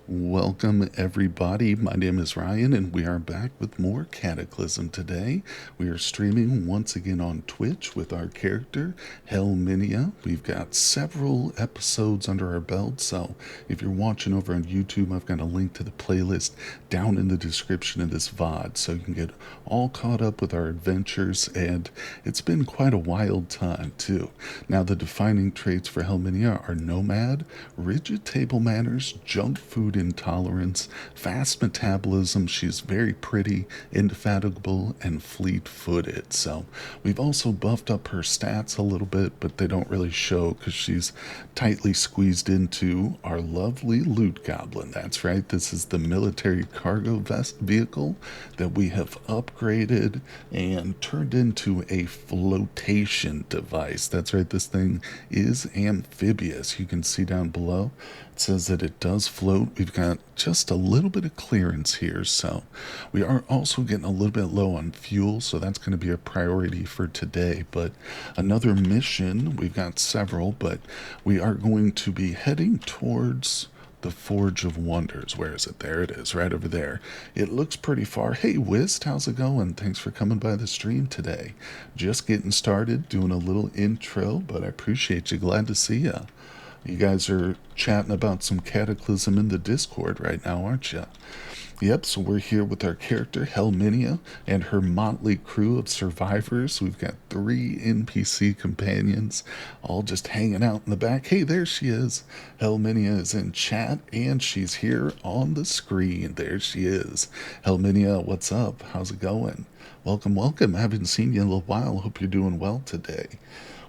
Welcome, everybody. My name is Ryan, and we are back with more Cataclysm today. We are streaming once again on Twitch with our character, Helminia. We've got several episodes under our belt, so if you're watching over on YouTube, I've got a link to the playlist down in the description of this VOD so you can get all caught up with our adventures, and it's been quite a wild time, too. Now, the defining traits for Helminia are nomad, rigid table manners, junk food intolerance, fast metabolism. She's very pretty, indefatigable, and fleet footed. So we've also buffed up her stats a little bit, but they don't really show because she's tightly squeezed into our lovely loot goblin. That's right, this is the military cargo vehicle that we have upgraded and turned into a flotation device. That's right, this thing is amphibious. You can see down below it says that it does float. We've got just a little bit of clearance here, so we are also getting a little bit low on fuel, so that's going to be a priority for today. But another mission, we've got several, but we are going to be heading towards the Forge of Wonders. Where is it? There it is, right over there. It looks pretty far. Hey, Wist, how's it going? Thanks for coming by the stream today. Just getting started, doing a little intro, but I appreciate you. Glad to see you. You guys are chatting about some Cataclysm in the Discord right now, aren't you? Yep, so we're here with our character, Helminia, and her motley crew of survivors. We've got 3 NPC companions, all just hanging out in the back. Hey, there she is. Helminia is in chat, and she's here on the screen. There she is. Helminia, what's up? How's it going? Welcome, welcome. I haven't seen you in a little while. Hope you're doing well today.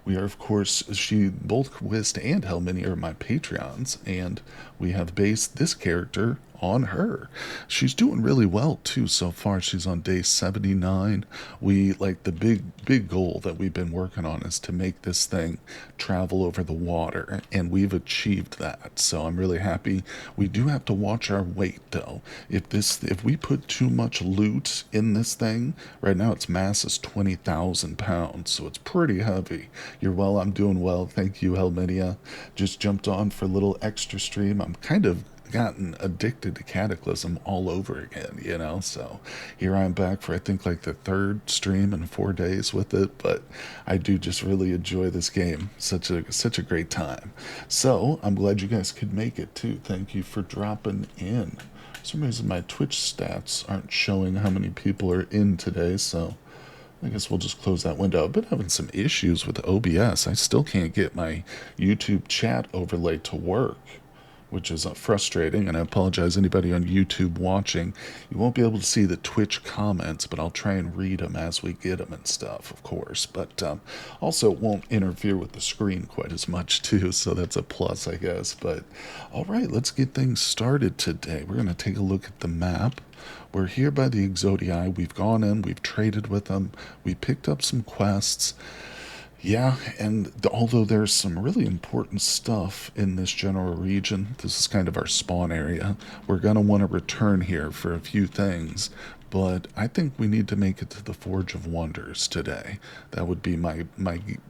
We are, of course, both Wist and Helminia are my Patreons, and we have based this character on her. She's doing really well too so far. She's on day 79. We like the big goal that we've been working on is to make this thing travel over the water, and we've achieved that. So I'm really happy. We do have to watch our weight though. If we put too much loot in this thing, right now its mass is 20,000 pounds, so it's pretty heavy. You're well, I'm doing well. Thank you, Helminia. Just jumped on for a little extra stream. I'm kind of gotten addicted to Cataclysm all over again, so here I'm back for I think like the 3rd stream in 4 days with it, but I do just really enjoy this game. Such a great time. So I'm glad you guys could make it too. Thank you for dropping in. For some reason my Twitch stats aren't showing how many people are in today, so I guess we'll just close that window. I've been having some issues with OBS. I still can't get my YouTube chat overlay to work, which is frustrating, and I apologize anybody on YouTube watching. You won't be able to see the Twitch comments, but I'll try and read them as we get them and stuff, of course. But also it won't interfere with the screen quite as much too, so that's a plus, I guess. But all right, let's get things started today. We're going to take a look at the map. We're here by the Exodii. We've gone in, we've traded with them, we picked up some quests. Yeah, and although there's some really important stuff in this general region, this is kind of our spawn area, we're going to want to return here for a few things, but I think we need to make it to the Forge of Wonders today. That would be my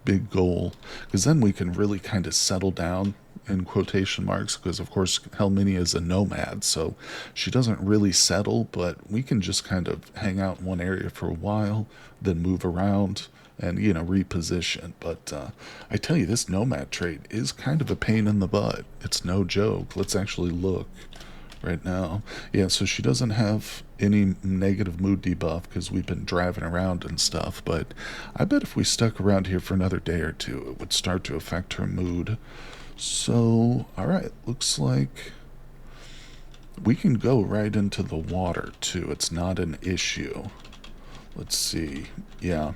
big goal, because then we can really kind of settle down, in quotation marks, because of course Helminia is a nomad, so she doesn't really settle, but we can just kind of hang out in one area for a while, then move around and reposition. But I tell you, this nomad trait is kind of a pain in the butt. It's no joke. Let's actually look right now. Yeah, so she doesn't have any negative mood debuff because we've been driving around and stuff, but I bet if we stuck around here for another day or two, it would start to affect her mood. So alright, looks like we can go right into the water too. It's not an issue. Let's see. Yeah,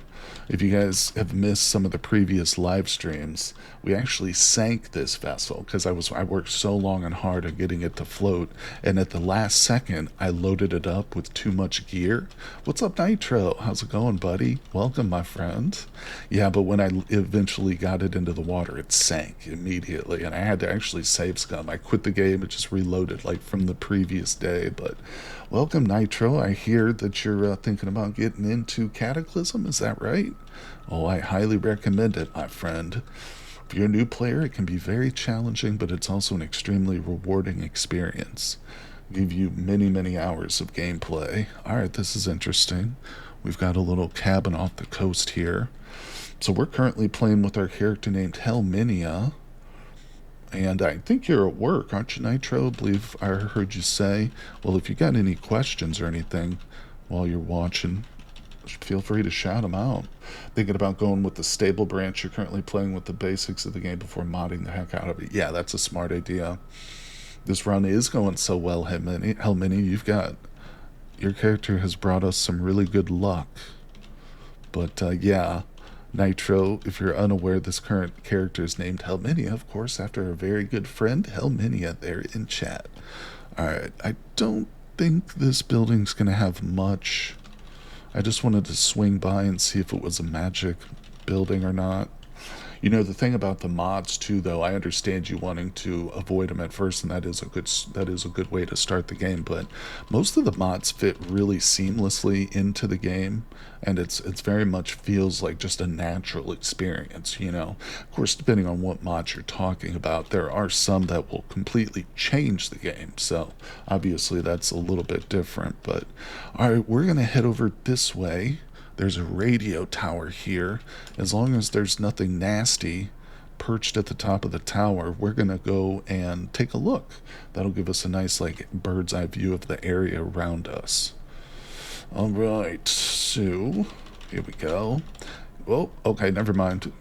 if you guys have missed some of the previous live streams, we actually sank this vessel because I worked so long and hard on getting it to float, and at the last second I loaded it up with too much gear. What's up, Nitro? How's it going, buddy? Welcome, my friend. Yeah, but when I eventually got it into the water, it sank immediately, and I had to actually save scum. I quit the game and just reloaded like from the previous day. But welcome, Nitro. I hear that you're thinking about getting into Cataclysm. Is that right? Oh, I highly recommend it, my friend. If you're a new player, it can be very challenging, but it's also an extremely rewarding experience. Give you many, many hours of gameplay. Alright, this is interesting. We've got a little cabin off the coast here. So we're currently playing with our character named Helminia. And I think you're at work, aren't you, Nitro? I believe I heard you say. Well, if you got any questions or anything while you're watching, feel free to shout them out. Thinking about going with the stable branch, you're currently playing with the basics of the game before modding the heck out of it. Yeah, that's a smart idea. This run is going so well, Helmini. You've got... Your character has brought us some really good luck. But, yeah... Nitro, if you're unaware, this current character is named Helminia, of course, after a very good friend, Helminia, there in chat. Alright, I don't think this building's going to have much. I just wanted to swing by and see if it was a magic building or not. You know, the thing about the mods too, though, I understand you wanting to avoid them at first, and that is a good way to start the game. But most of the mods fit really seamlessly into the game, and it's very much feels like just a natural experience. You know, of course, depending on what mods you're talking about, there are some that will completely change the game. So obviously, that's a little bit different. But all right, we're gonna head over this way. There's a radio tower here. As long as there's nothing nasty perched at the top of the tower, we're gonna go and take a look. That'll give us a nice like bird's eye view of the area around us. Alright, so here we go. Oh, okay, never mind.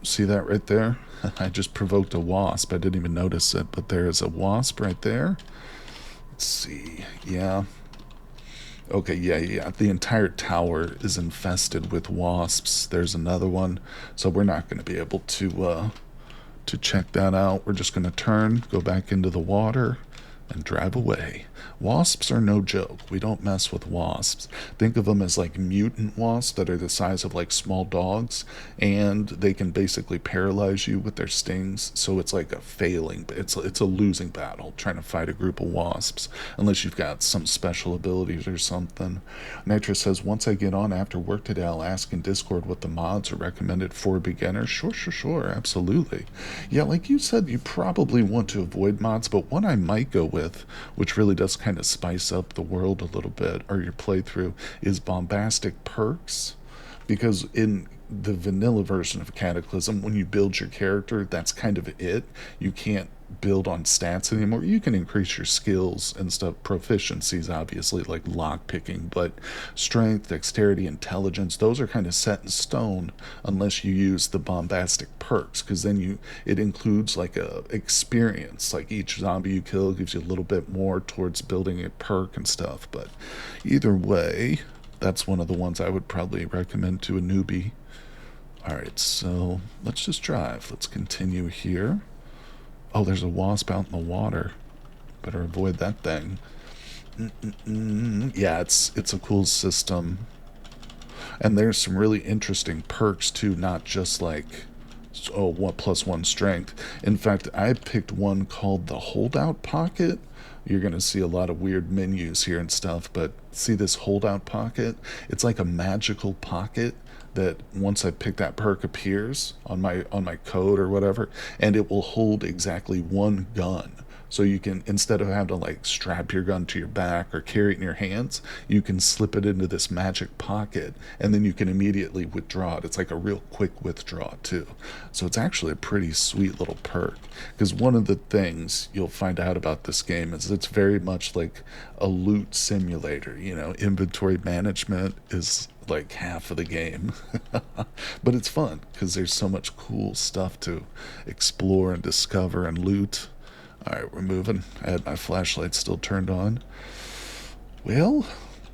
See that right there? I just provoked a wasp. I didn't even notice it, but there is a wasp right there. Let's see. Yeah. Okay, yeah. The entire tower is infested with wasps. There's another one, so we're not going to be able to check that out. We're just going to turn, go back into the water, and drive away. Wasps are no joke. We don't mess with wasps. Think of them as like mutant wasps that are the size of like small dogs, and they can basically paralyze you with their stings. So it's like a failing, it's a losing battle trying to fight a group of wasps, unless you've got some special abilities or something. Nitra says, once I get on after work today, I'll ask in Discord what the mods are recommended for beginners. Sure, absolutely. Yeah, like you said, you probably want to avoid mods, but one I might go with, which really does kind of spice up the world a little bit, or your playthrough, is bombastic perks. Because in the vanilla version of Cataclysm, when you build your character, that's kind of it. You can't build on stats anymore. You can increase your skills and stuff, proficiencies obviously, like lock picking, but strength, dexterity, intelligence, those are kind of set in stone unless you use the bombastic perks, because then it includes like a experience, like each zombie you kill gives you a little bit more towards building a perk and stuff. But either way, that's one of the ones I would probably recommend to a newbie. Alright, so let's just drive. Let's continue here. Oh, there's a wasp out in the water. Better avoid that thing. Yeah, it's a cool system. And there's some really interesting perks too, not just like, oh, 1+1 strength. In fact, I picked one called the Holdout Pocket. You're going to see a lot of weird menus here and stuff, but see this Holdout Pocket? It's like a magical pocket that once I pick that perk appears on my code or whatever, and it will hold exactly one gun. So you can, instead of having to like strap your gun to your back or carry it in your hands, you can slip it into this magic pocket, and then you can immediately withdraw it. It's like a real quick withdraw too. So it's actually a pretty sweet little perk, because one of the things you'll find out about this game is it's very much like a loot simulator. You know, inventory management is like half of the game. But it's fun because there's so much cool stuff to explore and discover and loot. Alright, we're moving. I had my flashlight still turned on. Well,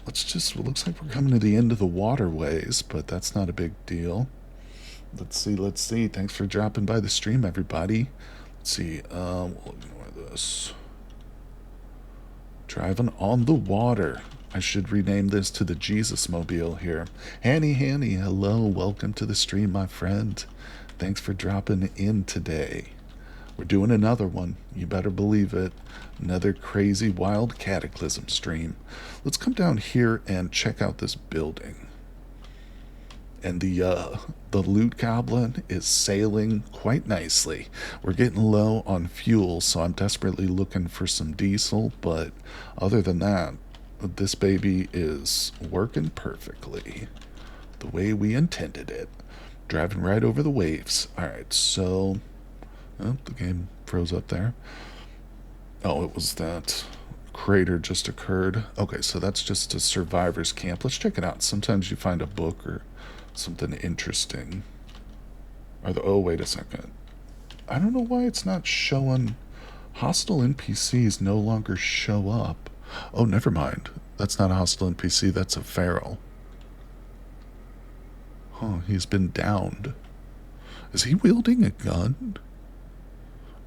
it looks like we're coming to the end of the waterways, but that's not a big deal. Let's see. Thanks for dropping by the stream, everybody. Let's see, we'll ignore this. Driving on the water. I should rename this to the Jesus Mobile here. Hanny, hello, welcome to the stream, my friend. Thanks for dropping in today. We're doing another one, you better believe it. Another crazy, wild Cataclysm stream. Let's come down here and check out this building. and the loot goblin is sailing quite nicely. We're getting low on fuel, so I'm desperately looking for some diesel, but other than that, this baby is working perfectly the way we intended it. Driving right over the waves. Alright, so oh, the game froze up there. Oh, it was that crater just occurred. Okay, so that's just a survivor's camp. Let's check it out. Sometimes you find a book or something interesting. Oh, wait a second. I don't know why it's not showing. Hostile NPCs no longer show up. Oh, never mind. That's not a hostile NPC, that's a feral. Huh, he's been downed. Is he wielding a gun?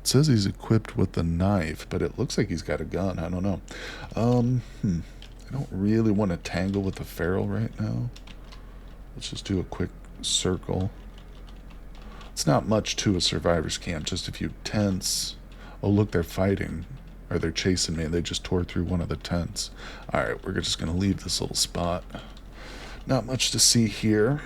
It says he's equipped with a knife, but it looks like he's got a gun. I don't know. I don't really want to tangle with the feral right now. Let's just do a quick circle. It's not much to a survivor's camp, just a few tents. Oh, look, they're fighting. Or they're chasing me, and they just tore through one of the tents. Alright, we're just going to leave this little spot. Not much to see here.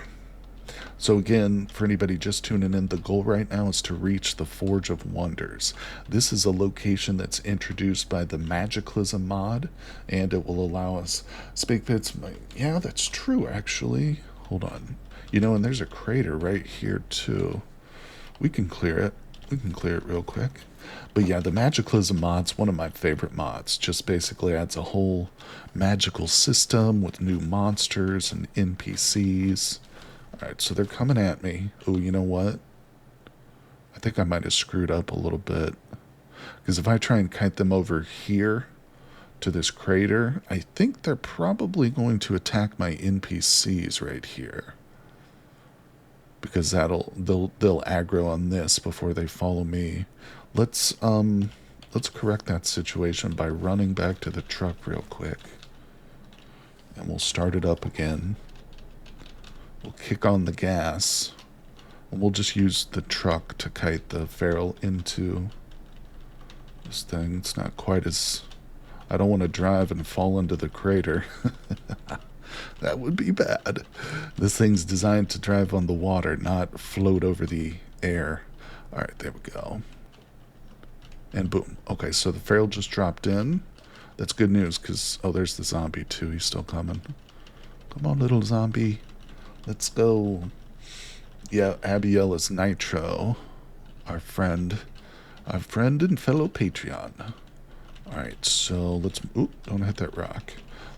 So again, for anybody just tuning in, the goal right now is to reach the Forge of Wonders. This is a location that's introduced by the Cataclysm mod, and it will allow us speak pits. Yeah, that's true, actually. Hold on. You know, and there's a crater right here, too. We can clear it. We can clear it real quick. But yeah, the Cataclysm mod's one of my favorite mods. Just basically adds a whole magical system with new monsters and NPCs. Alright, so they're coming at me. Oh, you know what? I think I might have screwed up a little bit. Because if I try and kite them over here to this crater, I think they're probably going to attack my NPCs right here. Because they'll aggro on this before they follow me. Let's correct that situation by running back to the truck real quick. And we'll start it up again. We'll kick on the gas. And we'll just use the truck to kite the feral into this thing. It's not quite as... I don't want to drive and fall into the crater. That would be bad. This thing's designed to drive on the water, not float over the air. Alright, there we go. And boom. Okay, so the feral just dropped in. That's good news, because... Oh, there's the zombie, too. He's still coming. Come on, little zombie. Let's go. Yeah, Abiel is Nitro. Our friend and fellow Patreon. Alright, so let's... Oop, don't hit that rock.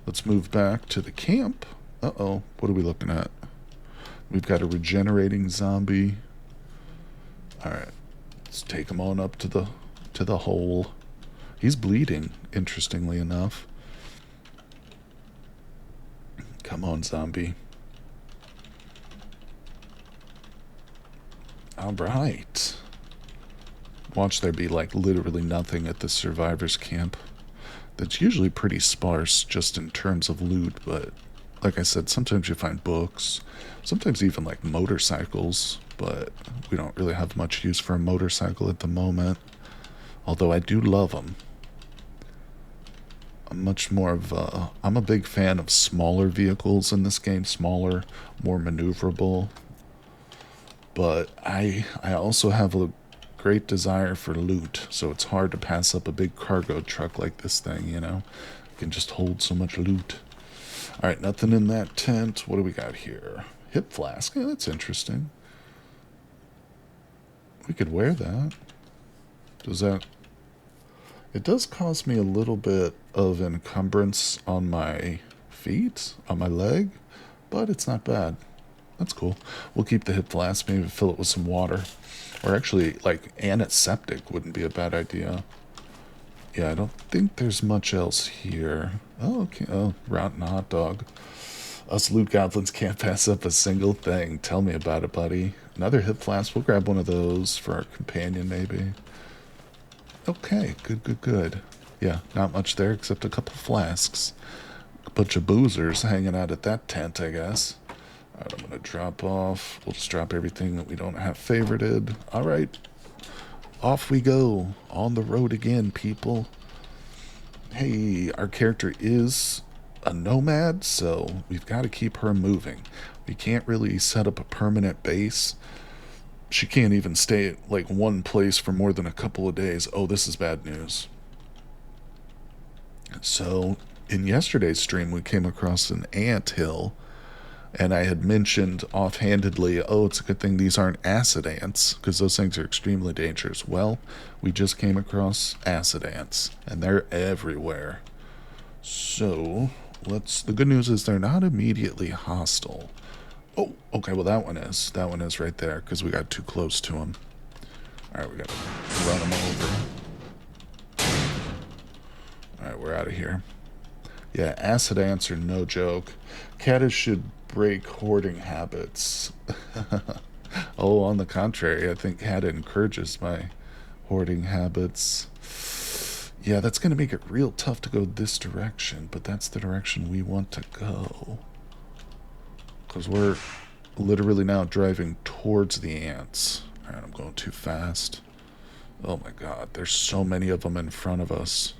Let's move back to the camp. Uh-oh, what are we looking at? We've got a regenerating zombie. Alright, let's take him on up to the hole. He's bleeding, interestingly enough. Come on, zombie. Alright. Watch there be, like, literally nothing at the survivor's camp. That's usually pretty sparse just in terms of loot, but like I said, sometimes you find books, sometimes even like motorcycles, but we don't really have much use for a motorcycle at the moment, although I do love them. I'm a big fan of smaller vehicles in this game, smaller, more maneuverable, but I also have a great desire for loot, so it's hard to pass up a big cargo truck like this thing, you know? It can just hold so much loot. Alright, nothing in that tent. What do we got here? Hip flask. Yeah, that's interesting. We could wear that. Does that... It does cause me a little bit of encumbrance on my feet, on my leg, but it's not bad. That's cool. We'll keep the hip flask, maybe fill it with some water. Or actually, like, antiseptic wouldn't be a bad idea. Yeah, I don't think there's much else here. Oh, okay. Oh, rotten hot dog. Us loot goblins can't pass up a single thing. Tell me about it, buddy. Another hip flask. We'll grab one of those for our companion, maybe. Okay, good. Yeah, not much there except a couple flasks. A bunch of boozers hanging out at that tent, I guess. Alright, I'm going to drop off. We'll just drop everything that we don't have favorited. Alright. Off we go. On the road again, people. Hey, our character is a nomad, so we've got to keep her moving. We can't really set up a permanent base. She can't even stay at like one place for more than a couple of days. Oh, this is bad news. So, in yesterday's stream, we came across an ant hill, and I had mentioned offhandedly, oh, it's a good thing these aren't acid ants, because those things are extremely dangerous. Well, we just came across acid ants, and they're everywhere. So, the good news is they're not immediately hostile. Oh, okay, well that one is. That one is right there, because we got too close to them. Alright, we gotta run them over. Alright, we're out of here. Yeah, acid ants are no joke. Caddis should break hoarding habits. Oh, on the contrary, I think Cad encourages my hoarding habits. Yeah, that's going to make it real tough to go this direction, but that's the direction we want to go. Because we're literally now driving towards the ants. Alright, I'm going too fast. Oh my god, there's so many of them in front of us.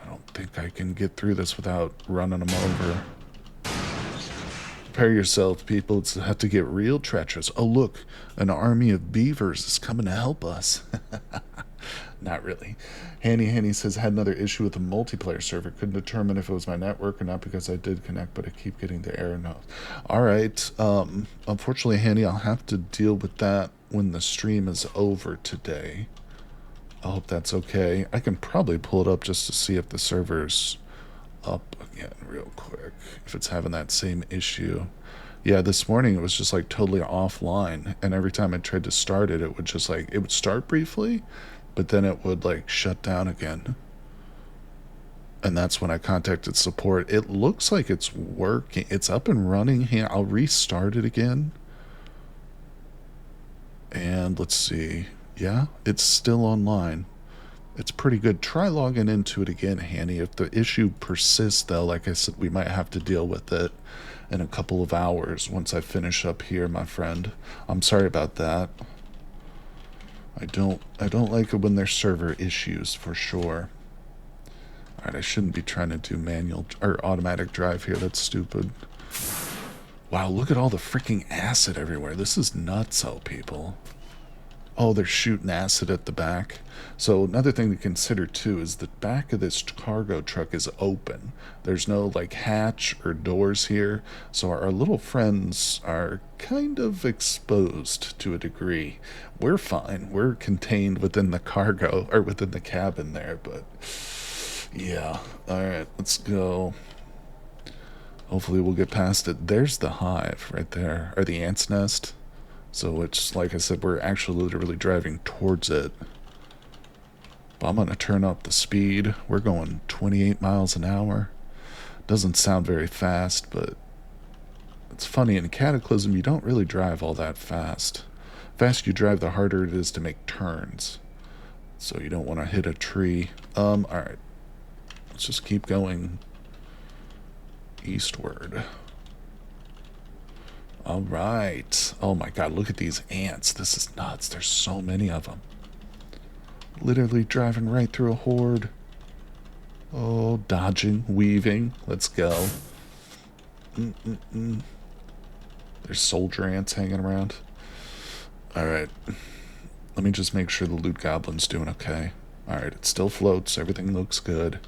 I don't think I can get through this without running them over. Prepare yourself, people. It's have to get real treacherous. Oh, look, an army of beavers is coming to help us. Not really. Hanny says, had another issue with the multiplayer server. Couldn't determine if it was my network or not because I did connect, but I keep getting the error notes. Alright, unfortunately, Hanny, I'll have to deal with that when the stream is over today. I hope that's okay. I can probably pull it up just to see if the server's up again real quick, if it's having that same issue. Yeah, this morning it was just like totally offline, and every time I tried to start it, it would just like, it would start briefly, but then it would like shut down again. And that's when I contacted support. It looks like it's working. It's up and running here. I'll restart it again. And let's see. Yeah, it's still online. It's pretty good. Try logging into it again, Hanny. If the issue persists, though, like I said, we might have to deal with it in a couple of hours once I finish up here, my friend. I'm sorry about that. I don't like it when there's server issues, for sure. Alright, I shouldn't be trying to do manual or automatic drive here. That's stupid. Wow, look at all the freaking acid everywhere. This is nuts, oh, people. Oh, they're shooting acid at the back. So another thing to consider, too, is the back of this cargo truck is open. There's no, like, hatch or doors here. So our little friends are kind of exposed to a degree. We're fine. We're contained within the cargo, or within the cabin there, but yeah. Alright, let's go. Hopefully we'll get past it. There's the hive right there, or the ant's nest. So it's, like I said, we're actually literally driving towards it. But I'm going to turn up the speed. We're going 28 miles an hour. Doesn't sound very fast, but it's funny. In Cataclysm, you don't really drive all that fast. The faster you drive, the harder it is to make turns. So you don't want to hit a tree. Alright. Let's just keep going eastward. Alright. Oh my god, look at these ants. This is nuts. There's so many of them. Literally driving right through a horde. Oh, dodging, weaving. Let's go. There's soldier ants hanging around. Alright. Let me just make sure the loot goblin's doing okay. Alright, it still floats. Everything looks good.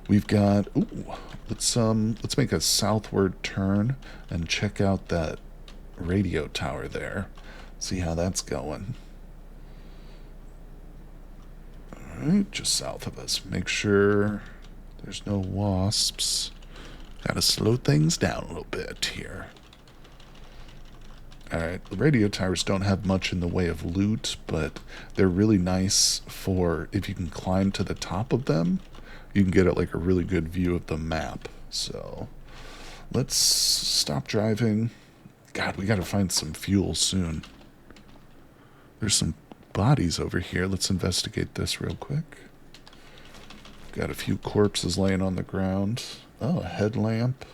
We've got... Ooh, let's make a southward turn and check out that radio tower there. See how that's going. Alright, just south of us. Make sure there's no wasps. Gotta slow things down a little bit here. Alright, the radio towers don't have much in the way of loot, but they're really nice for if you can climb to the top of them, you can get like a really good view of the map. So let's stop driving. God, we gotta find some fuel soon. There's some bodies over here. Let's investigate this real quick. Got a few corpses laying on the ground. Oh, a headlamp.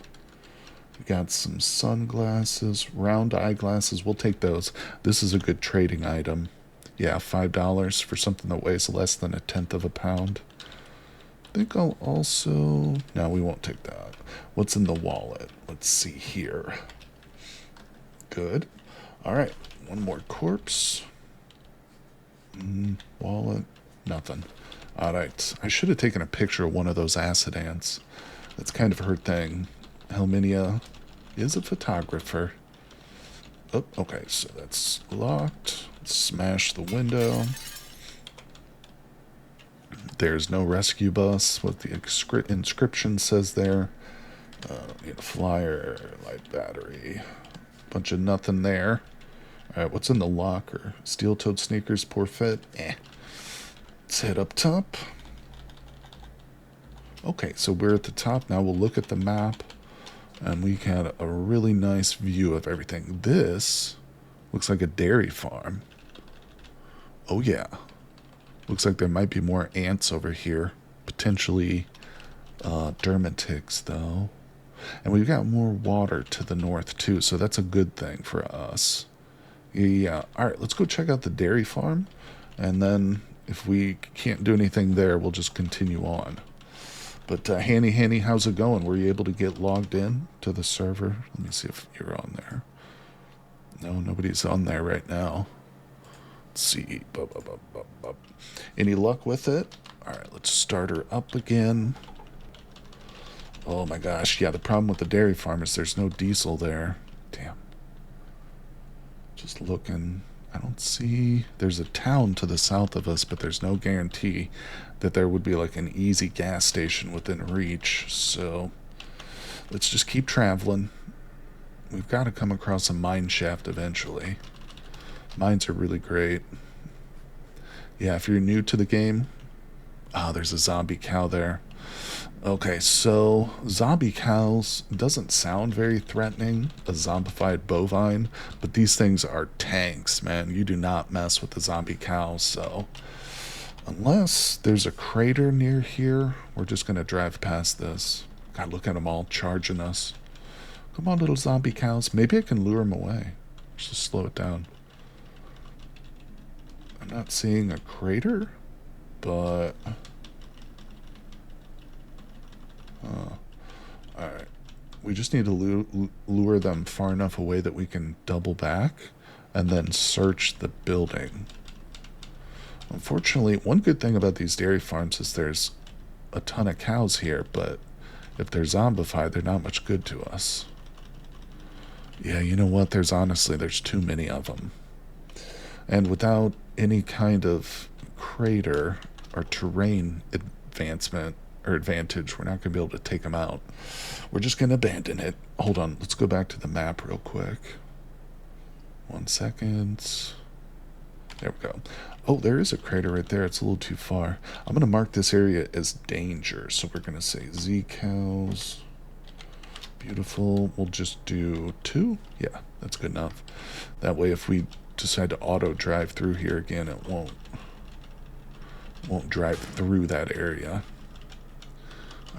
We got some sunglasses, round eyeglasses. We'll take those. This is a good trading item. Yeah, $5 for something that weighs less than 1/10 of a pound. think I'll also... No, we won't take that. What's in the wallet? Let's see here. Good. Alright, one more corpse. Wallet. Nothing. Alright, I should have taken a picture of one of those acid ants. That's kind of her thing. Helminia is a photographer. Oh, okay, so that's locked. Smash the window. There's no rescue bus. What the inscription says there. Need a flyer, light battery. Bunch of nothing there. Alright, what's in the locker? Steel-toed sneakers, poor fit. Let's head up top. Okay, so we're at the top. Now we'll look at the map. And we got a really nice view of everything. This looks like a dairy farm. Oh, yeah. Looks like there might be more ants over here. Potentially dermatics, though. And we've got more water to the north, too. So that's a good thing for us. Yeah. All right, let's go check out the dairy farm. And then if we can't do anything there, we'll just continue on. But Hanny, how's it going? Were you able to get logged in to the server? Let me see if you're on there. No, nobody's on there right now. Let's see. Any luck with it? All right, let's start her up again. Oh my gosh, yeah, the problem with the dairy farm is there's no diesel there. Damn. Just looking. I don't see... There's a town to the south of us, but there's no guarantee that there would be like an easy gas station within reach. So let's just keep traveling. We've got to come across a mine shaft eventually. Mines are really great. Yeah, if you're new to the game... Oh, there's a zombie cow there. Okay, so zombie cows doesn't sound very threatening, a zombified bovine, but these things are tanks, man. You do not mess with the zombie cows, so unless there's a crater near here, we're just going to drive past this. God, look at them all charging us. Come on, little zombie cows. Maybe I can lure them away. Just slow it down. I'm not seeing a crater, but... Alright. We just need to lure them far enough away that we can double back and then search the building. Unfortunately, one good thing about these dairy farms is there's a ton of cows here, but if they're zombified, they're not much good to us. Yeah, you know what? There's too many of them. And without any kind of crater or terrain advancement or advantage, we're not going to be able to take them out. We're just going to abandon it. Hold on, let's go back to the map real quick. 1 second. There we go. Oh, there is a crater right there. It's a little too far. I'm going to mark this area as danger. So we're going to say Z cows. Beautiful. We'll just do 2. Yeah, that's good enough. That way if we decide to auto drive through here again, it won't drive through that area.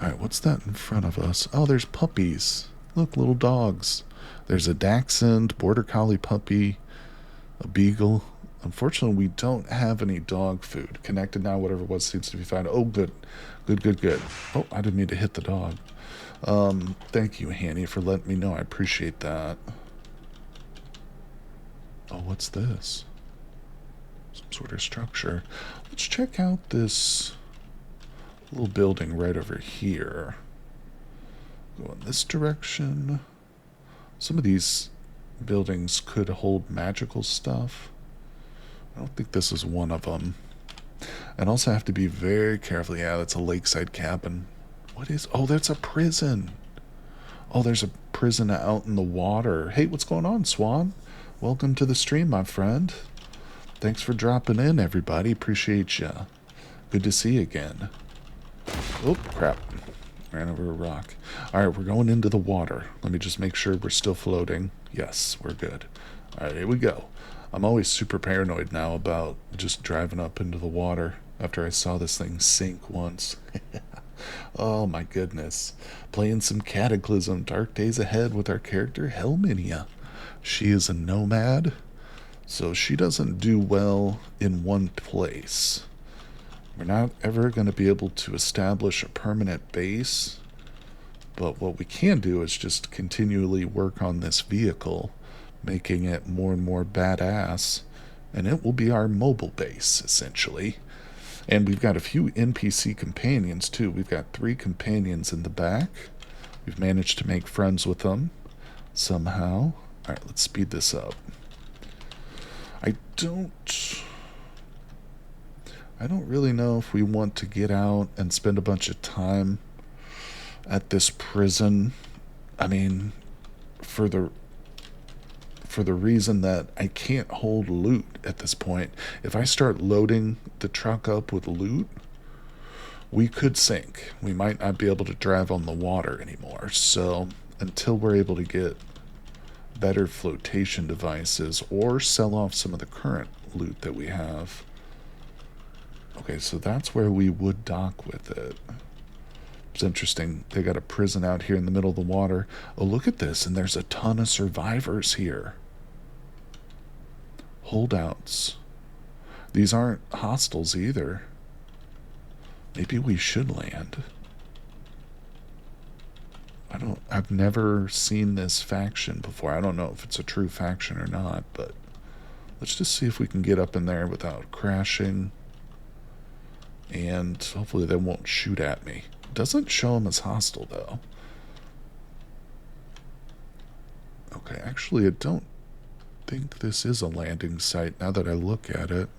Alright, what's that in front of us? Oh, there's puppies. Look, little dogs. There's a Dachshund, Border Collie puppy, a Beagle. Unfortunately, we don't have any dog food. Connected now, whatever it was seems to be fine. Oh, good. Good. Oh, I didn't mean to hit the dog. Thank you, Hanny, for letting me know. I appreciate that. Oh, what's this? Some sort of structure. Let's check out this little building right over here. Go in this direction. Some of these buildings could hold magical stuff. I don't think this is one of them. And also have to be very careful. Yeah, that's a lakeside cabin. What is... Oh, that's a prison. Oh, there's a prison out in the water. Hey, what's going on, Swan? Welcome to the stream, my friend. Thanks for dropping in, everybody. Appreciate ya. Good to see you again. Oh, crap. Ran over a rock. Alright, we're going into the water. Let me just make sure we're still floating. Yes, we're good. Alright, here we go. I'm always super paranoid now about just driving up into the water after I saw this thing sink once. Oh my goodness. Playing some Cataclysm, Dark Days Ahead with our character Helminia. She is a nomad, so she doesn't do well in one place. We're not ever going to be able to establish a permanent base, but what we can do is just continually work on this vehicle, making it more and more badass, and it will be our mobile base, essentially. And we've got a few NPC companions, too. We've got 3 companions in the back. We've managed to make friends with them somehow. Alright, let's speed this up. I don't really know if we want to get out and spend a bunch of time at this prison. I mean, for the reason that I can't hold loot at this point. If I start loading the truck up with loot, we could sink. We might not be able to drive on the water anymore. So until we're able to get better flotation devices or sell off some of the current loot that we have. Okay, so that's where we would dock with it. It's interesting. They got a prison out here in the middle of the water. Oh, look at this, and there's a ton of survivors here. Holdouts. These aren't hostiles either. Maybe we should land. I've never seen this faction before. I don't know if it's a true faction or not, but let's just see if we can get up in there without crashing. And hopefully they won't shoot at me. Doesn't show them as hostile, though. Okay, actually, I don't think this is a landing site now that I look at it.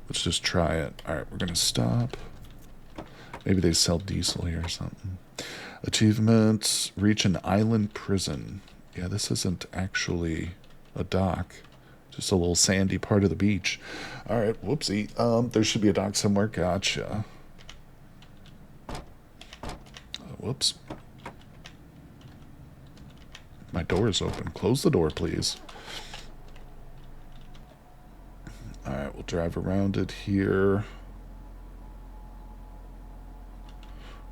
Let's just try it. Alright, we're going to stop. Maybe they sell diesel here or something. Achievements, reach an island prison. Yeah, this isn't actually a dock. Just a little sandy part of the beach. Alright, whoopsie. There should be a dock somewhere. Gotcha. Whoops. My door is open. Close the door, please. Alright, we'll drive around it here.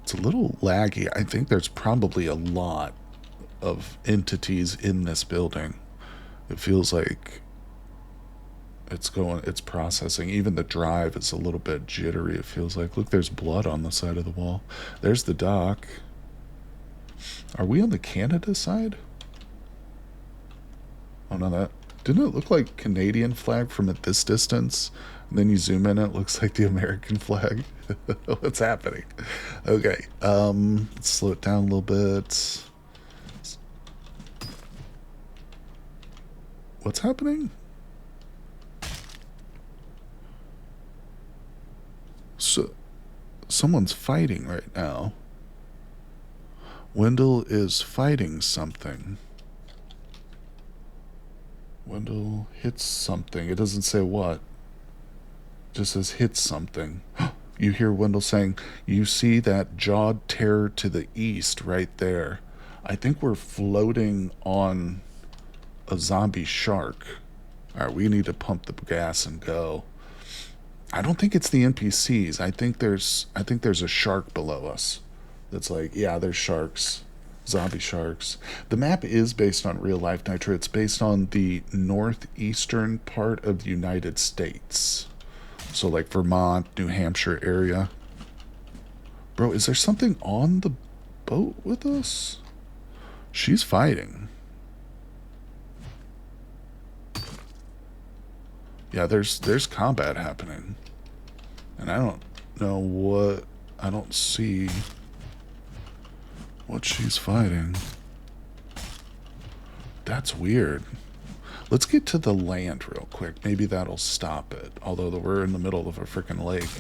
It's a little laggy. I think there's probably a lot of entities in this building. It feels like it's processing. Even the drive is a little bit jittery, it feels like. Look, there's blood on the side of the wall. There's the dock. Are we on the Canada side? Oh no, that didn't it look like Canadian flag from at this distance? And then you zoom in, it looks like the American flag. What's happening? Okay, let's slow it down a little bit. What's happening? So, someone's fighting right now. Wendell is fighting something. Wendell hits something. It doesn't say what. It just says hits something. You hear Wendell saying, "You see that jawed terror to the east right there. I think we're floating on a zombie shark. Alright, we need to pump the gas and go." I don't think it's the NPCs. I think there's a shark below us. That's like, yeah, there's sharks. Zombie sharks. The map is based on real life, Nitro. It's based on the northeastern part of the United States. So like Vermont, New Hampshire area. Bro, is there something on the boat with us? She's fighting. Yeah, there's combat happening. And I don't know what... I don't see what she's fighting. That's weird. Let's get to the land real quick. Maybe that'll stop it. Although we're in the middle of a freaking lake.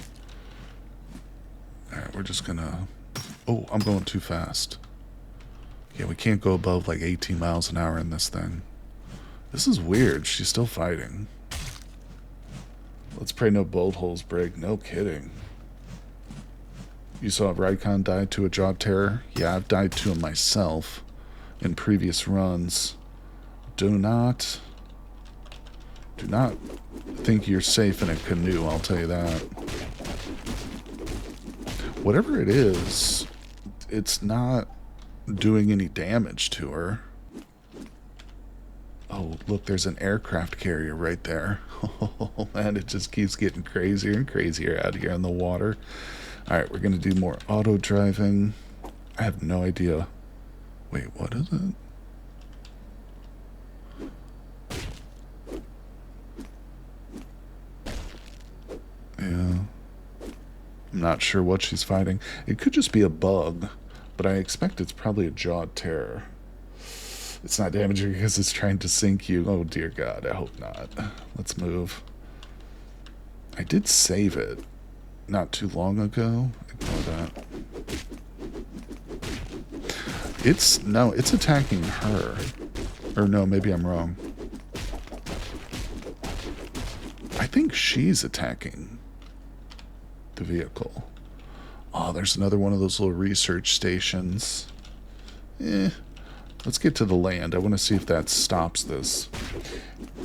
Alright, we're just gonna... Oh, I'm going too fast. Yeah, we can't go above like 18 miles an hour in this thing. This is weird. She's still fighting. Let's pray no bolt holes break. No kidding. You saw Rykon die to a jaw terror? Yeah, I've died to him myself in previous runs. Do not think you're safe in a canoe, I'll tell you that. Whatever it is, it's not doing any damage to her. Oh, look, there's an aircraft carrier right there. Oh, man, it just keeps getting crazier and crazier out here in the water. All right, we're going to do more auto driving. I have no idea. Wait, what is it? Yeah. I'm not sure what she's fighting. It could just be a bug, but I expect it's probably a jawed terror. It's not damaging because it's trying to sink you. Oh, dear God, I hope not. Let's move. I did save it not too long ago. Ignore that. It's attacking her. Or no, maybe I'm wrong. I think she's attacking the vehicle. Oh, there's another one of those little research stations. Let's get to the land. I want to see if that stops this.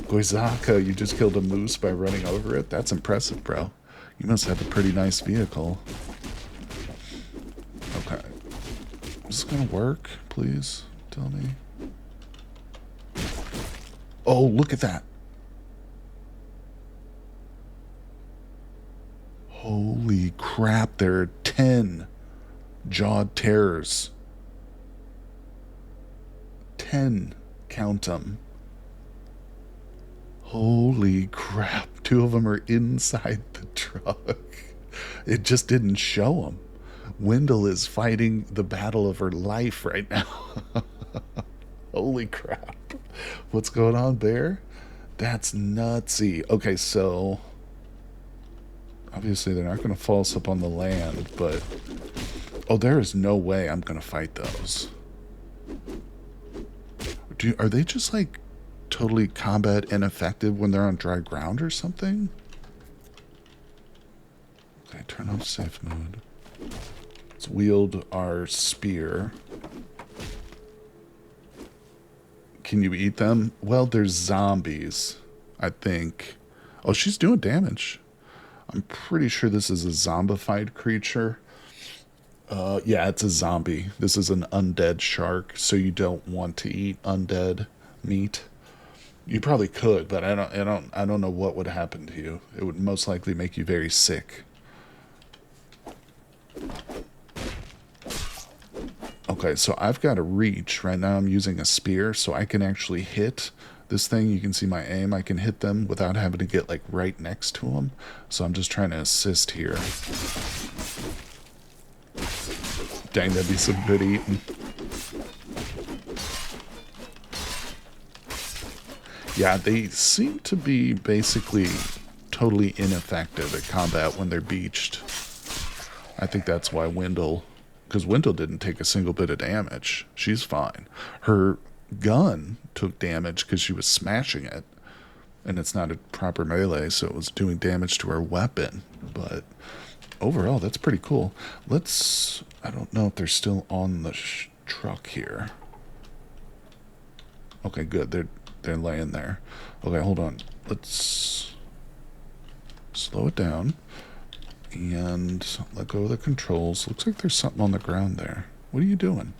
Goizaka, you just killed a moose by running over it? That's impressive, bro. You must have a pretty nice vehicle. Okay. Is this gonna work? Please tell me. Oh, look at that. Holy crap, there are 10 jawed terrors. 10. Count them. Holy crap. 2 of them are inside the truck. It just didn't show them. Wendell is fighting the battle of her life right now. Holy crap. What's going on there? That's nutsy. Okay, so obviously they're not going to fall us up on the land, but oh, there is no way I'm going to fight those. Are they just like totally combat ineffective when they're on dry ground or something? Okay, turn off safe mode. Let's wield our spear. Can you eat them? Well, there's zombies, I think. Oh, she's doing damage. I'm pretty sure this is a zombified creature. Yeah, it's a zombie. This is an undead shark, so you don't want to eat undead meat. You probably could, but I don't know what would happen to you. It would most likely make you very sick. Okay, so I've got a reach. Right now I'm using a spear, so I can actually hit this thing. You can see my aim. I can hit them without having to get like right next to them. So I'm just trying to assist here. Dang, that'd be some good eating. Yeah, they seem to be basically totally ineffective at combat when they're beached. I think that's why Wendell, because Wendell didn't take a single bit of damage. She's fine. Her gun took damage because she was smashing it, and it's not a proper melee, so it was doing damage to her weapon. But overall, that's pretty cool. I don't know if they're still on the truck here. Okay, good. They're laying there. Okay, hold on. Let's slow it down and let go of the controls. Looks like there's something on the ground there. What are you doing?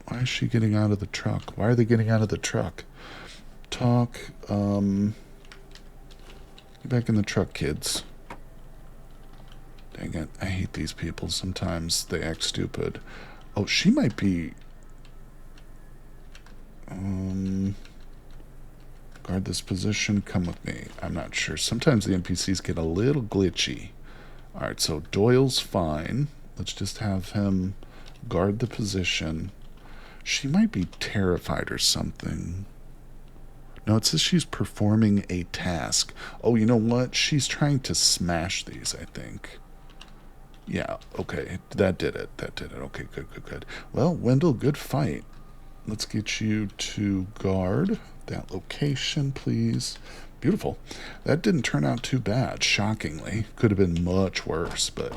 Why is she getting out of the truck? Why are they getting out of the truck? Talk. Get back in the truck, kids. Dang it. I hate these people. Sometimes they act stupid. Oh, she might be... guard this position. Come with me. I'm not sure. Sometimes the NPCs get a little glitchy. Alright, so Doyle's fine. Let's just have him guard the position. She might be terrified or something. No, it says she's performing a task. Oh, you know what? She's trying to smash these, I think. Yeah, okay. That did it. That did it. Okay, good, good, good. Well, Wendell, good fight. Let's get you to guard that location, please. Beautiful. That didn't turn out too bad, shockingly. Could have been much worse, but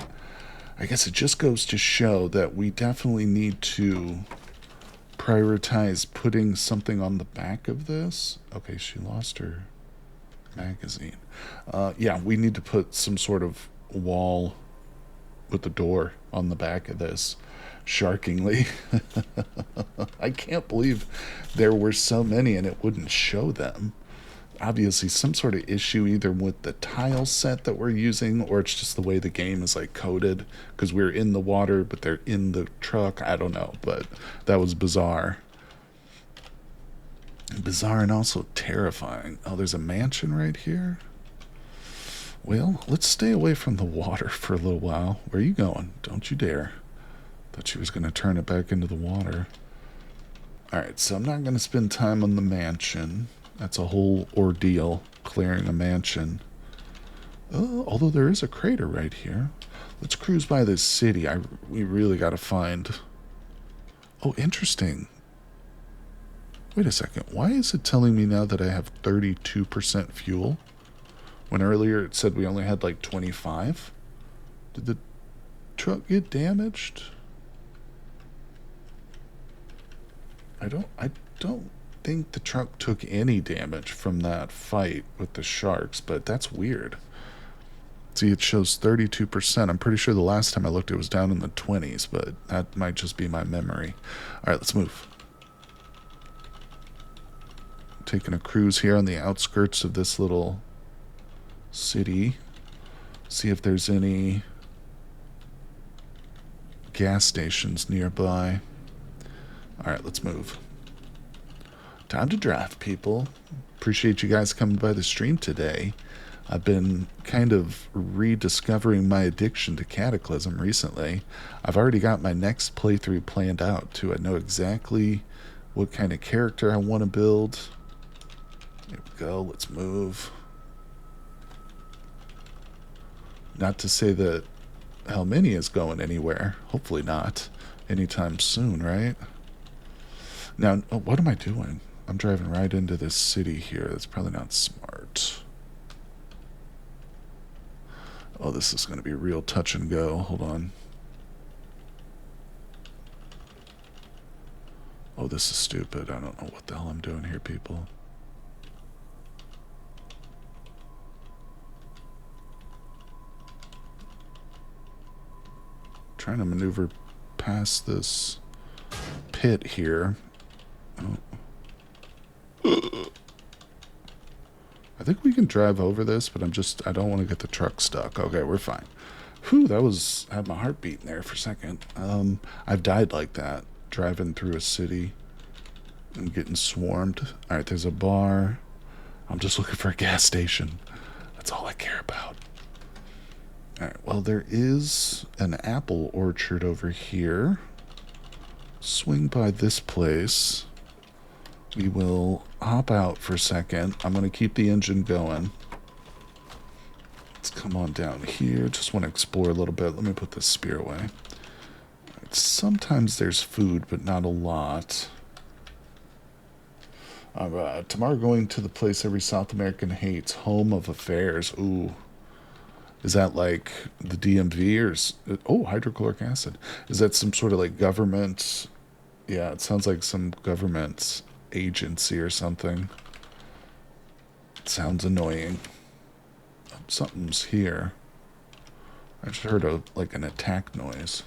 I guess it just goes to show that we definitely need to prioritize putting something on the back of this. Okay, she lost her magazine. Yeah, we need to put some sort of wall with the door on the back of this. Sharkingly. I can't believe there were so many and it wouldn't show them. Obviously some sort of issue either with the tile set that we're using, or it's just the way the game is like coded, because we're in the water but they're in the truck. I don't know, but that was bizarre. Bizarre and also terrifying. Oh, there's a mansion right here. Well, let's stay away from the water for a little while. Where are you going? Don't you dare. Thought she was going to turn it back into the water. Alright, so I'm not going to spend time on the mansion. That's a whole ordeal, clearing a mansion. Although there is a crater right here. Let's cruise by this city. We really got to find... Oh, interesting. Wait a second. Why is it telling me now that I have 32% fuel? When earlier it said we only had like 25? Did the truck get damaged? I don't think the truck took any damage from that fight with the sharks, but that's weird. See, it shows 32%. I'm pretty sure the last time I looked it was down in the 20s, but that might just be my memory. Alright, let's move. Taking a cruise here on the outskirts of this little city. See if there's any gas stations nearby. Alright, let's move. Time to drive, people. Appreciate you guys coming by the stream today. I've been kind of rediscovering my addiction to Cataclysm recently. I've already got my next playthrough planned out, too. I know exactly what kind of character I want to build. There we go. Let's move. Not to say that Helminia is going anywhere. Hopefully not. Anytime soon, right? Now, what am I doing? I'm driving right into this city here. That's probably not smart. Oh, this is going to be real touch and go. Hold on. Oh, this is stupid. I don't know what the hell I'm doing here, people. Trying to maneuver past this pit here. Oh. I think we can drive over this, but I don't want to get the truck stuck. Okay, we're fine. Whew, I had my heart beating there for a second. I've died like that, driving through a city and getting swarmed. Alright, there's a bar. I'm just looking for a gas station. That's all I care about. Alright, well, there is an apple orchard over here. Swing by this place. We will hop out for a second. I'm going to keep the engine going. Let's come on down here. Just want to explore a little bit. Let me put this spear away. Sometimes there's food, but not a lot. Tomorrow going to the place every South American hates. Home of affairs. Ooh. Is that like the DMV or... Oh, hydrochloric acid. Is that some sort of like government... Yeah, it sounds like some government agency or something. It sounds annoying. Something's here. I just heard like an attack noise.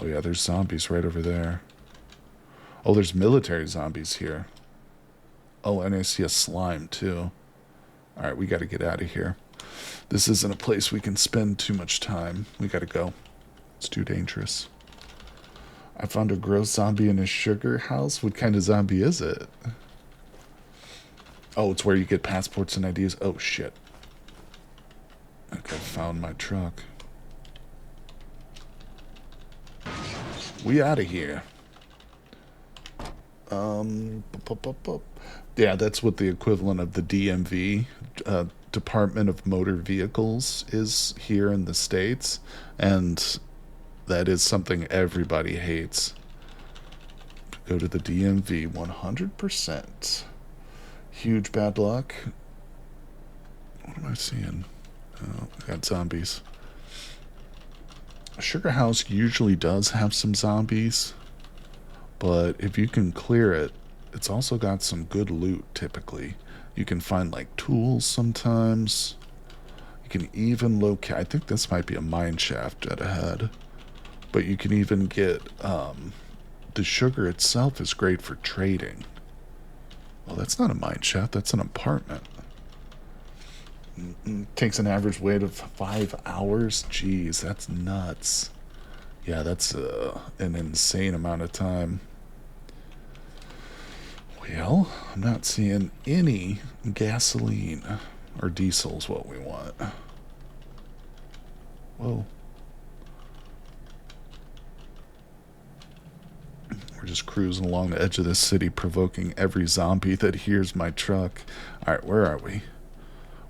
Oh yeah, there's zombies right over there. Oh, there's military zombies here. Oh, and I see a slime too. Alright, we gotta get out of here. This isn't a place we can spend too much time. We gotta go. It's too dangerous. I found a gross zombie in a sugar house. What kind of zombie is it? Oh, it's where you get passports and IDs. Oh, shit. Okay, found my truck. We out of here. Yeah, that's what the equivalent of the DMV, Department of Motor Vehicles, is here in the States. And that is something everybody hates. Go to the DMV 100%. Huge bad luck. What am I seeing? Oh, I got zombies. A sugar house usually does have some zombies, but if you can clear it, it's also got some good loot typically. You can find like tools sometimes. You can even locate, I think this might be a mine shaft dead ahead, but you can even get, the sugar itself is great for trading. Well, that's not a mine shaft, that's an apartment. Takes an average wait of 5 hours. Jeez, that's nuts. Yeah, that's an insane amount of time. Well, I'm not seeing any gasoline, or diesel's what we want. Whoa. We're just cruising along the edge of this city, provoking every zombie that hears my truck. Alright, where are we?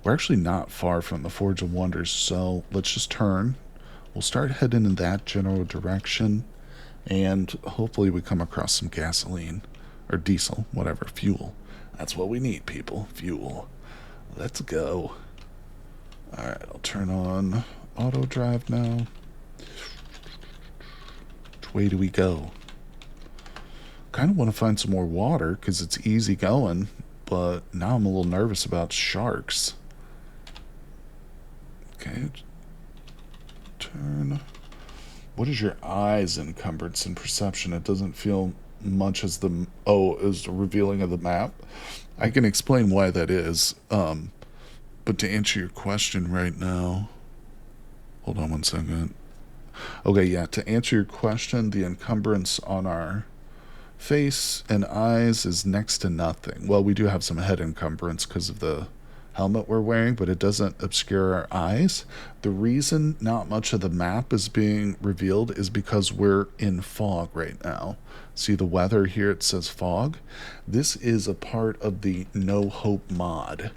We're actually not far from the Forge of Wonders, so let's just turn. We'll start heading in that general direction, and hopefully we come across some gasoline, or diesel, whatever, fuel. That's what we need, people, fuel. Let's go. Alright, I'll turn on auto drive now. Which way do we go? Kind of want to find some more water, because it's easy going, but now I'm a little nervous about sharks. Okay. Turn. What is your eyes encumbrance and perception? It doesn't feel much as the as the revealing of the map. I can explain why that is. But to answer your question right now, hold on one second. Okay, yeah, to answer your question, the encumbrance on our face and eyes is next to nothing. Well, we do have some head encumbrance because of the helmet we're wearing, but it doesn't obscure our eyes. The reason not much of the map is being revealed is because we're in fog right now. See the weather here, it says fog. This is a part of the No Hope mod.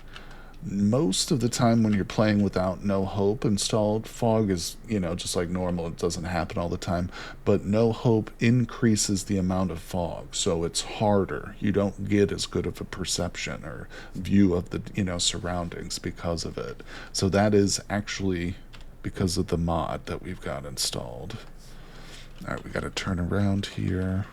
Most of the time when you're playing without No Hope installed, fog is, just like normal. It doesn't happen all the time. But No Hope increases the amount of fog, so it's harder. You don't get as good of a perception or view of the, surroundings because of it. So that is actually because of the mod that we've got installed. Alright, we got to turn around here.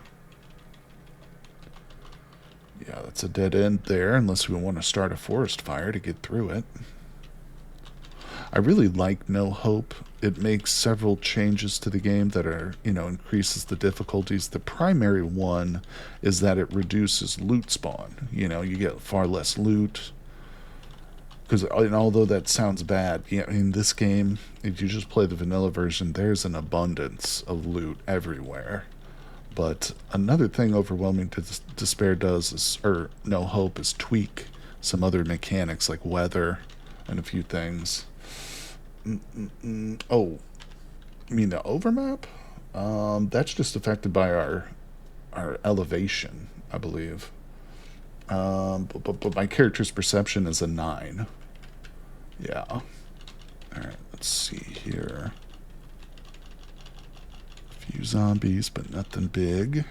Yeah, that's a dead end there, unless we want to start a forest fire to get through it. I really like No Hope. It makes several changes to the game that are, increases the difficulties. The primary one is that it reduces loot spawn. You get far less loot. Because although that sounds bad, in this game, if you just play the vanilla version, there's an abundance of loot everywhere. But another thing Overwhelming Despair does is, or No Hope, is tweak some other mechanics like weather and a few things. Oh, you mean the overmap? That's just affected by our elevation, I believe. But my character's perception is a 9. Yeah. Alright, let's see here. Few zombies, but nothing big.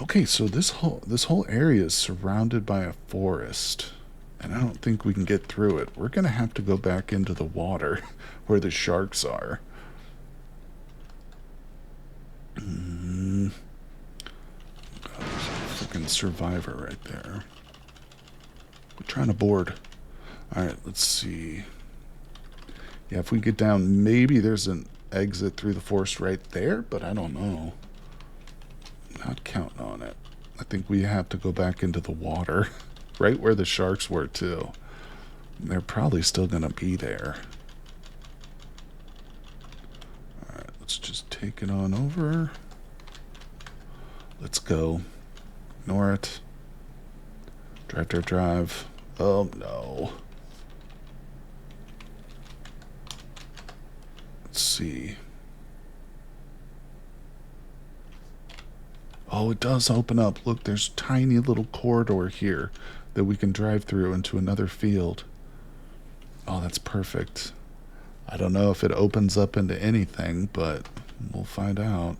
Okay, so this whole area is surrounded by a forest, and I don't think we can get through it. We're gonna have to go back into the water where the sharks are. God, there's a freaking survivor right there. We're trying to board. Alright, let's see. Yeah, if we get down, maybe there's an exit through the forest right there, but I don't know. Not counting on it. I think we have to go back into the water, right where the sharks were too. They're probably still gonna be there. Alright, let's just take it on over. Let's go. Ignore it. Drive, drive, drive. Oh no. Let's see. Oh, it does open up. Look, there's a tiny little corridor here that we can drive through into another field. Oh, that's perfect. I don't know if it opens up into anything, but we'll find out.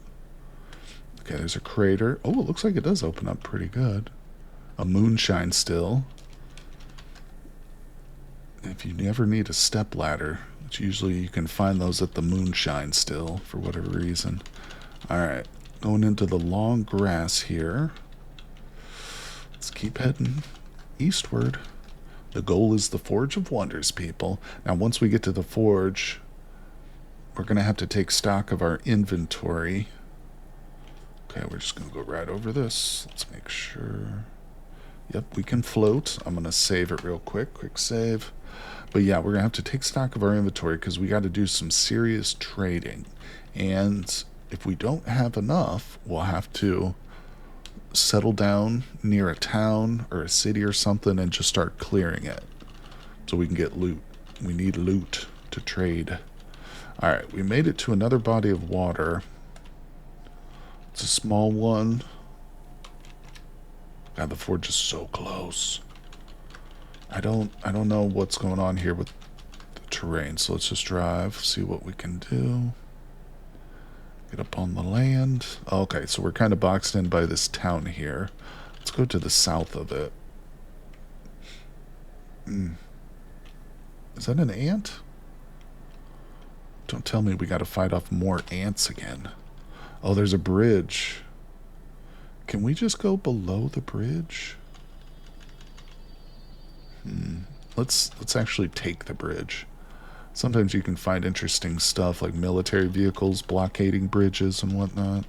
Okay, there's a crater. Oh, it looks like it does open up pretty good. A moonshine still. If you ever need a step ladder, which usually you can find those at the moonshine still for whatever reason. Alright, going into the long grass here. Let's keep heading eastward. The goal is the Forge of Wonders, people. Now, once we get to the Forge, we're going to have to take stock of our inventory. Okay, we're just going to go right over this. Let's make sure. Yep, we can float. I'm going to save it real quick. Quick save. But yeah, we're going to have to take stock of our inventory because we got to do some serious trading. And if we don't have enough, we'll have to settle down near a town or a city or something and just start clearing it so we can get loot. We need loot to trade. Alright, we made it to another body of water. It's a small one. God, the forge is so close. I don't know what's going on here with the terrain, so let's just drive, see what we can do. Get up on the land. Okay, so we're kind of boxed in by this town here. Let's go to the south of it. Is that an ant? Don't tell me we got to fight off more ants again. Oh, there's a bridge. Can we just go below the bridge? Let's actually take the bridge. Sometimes you can find interesting stuff like military vehicles blockading bridges and whatnot.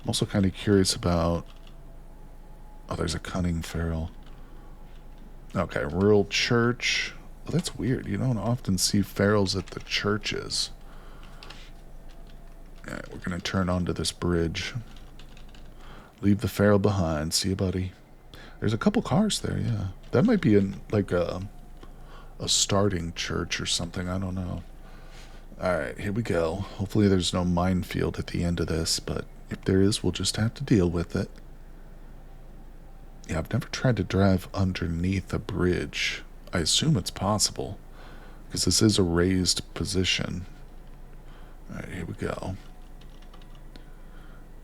I'm also kind of curious about... Oh, there's a cunning feral. Okay, rural church. Well, that's weird. You don't often see ferals at the churches. Alright, we're going to turn onto this bridge. Leave the feral behind. See you, buddy. There's a couple cars there, yeah. That might be in, like, a starting church or something. I don't know. Alright, here we go. Hopefully there's no minefield at the end of this, but if there is, we'll just have to deal with it. Yeah, I've never tried to drive underneath a bridge. I assume it's possible, because this is a raised position. Alright, here we go.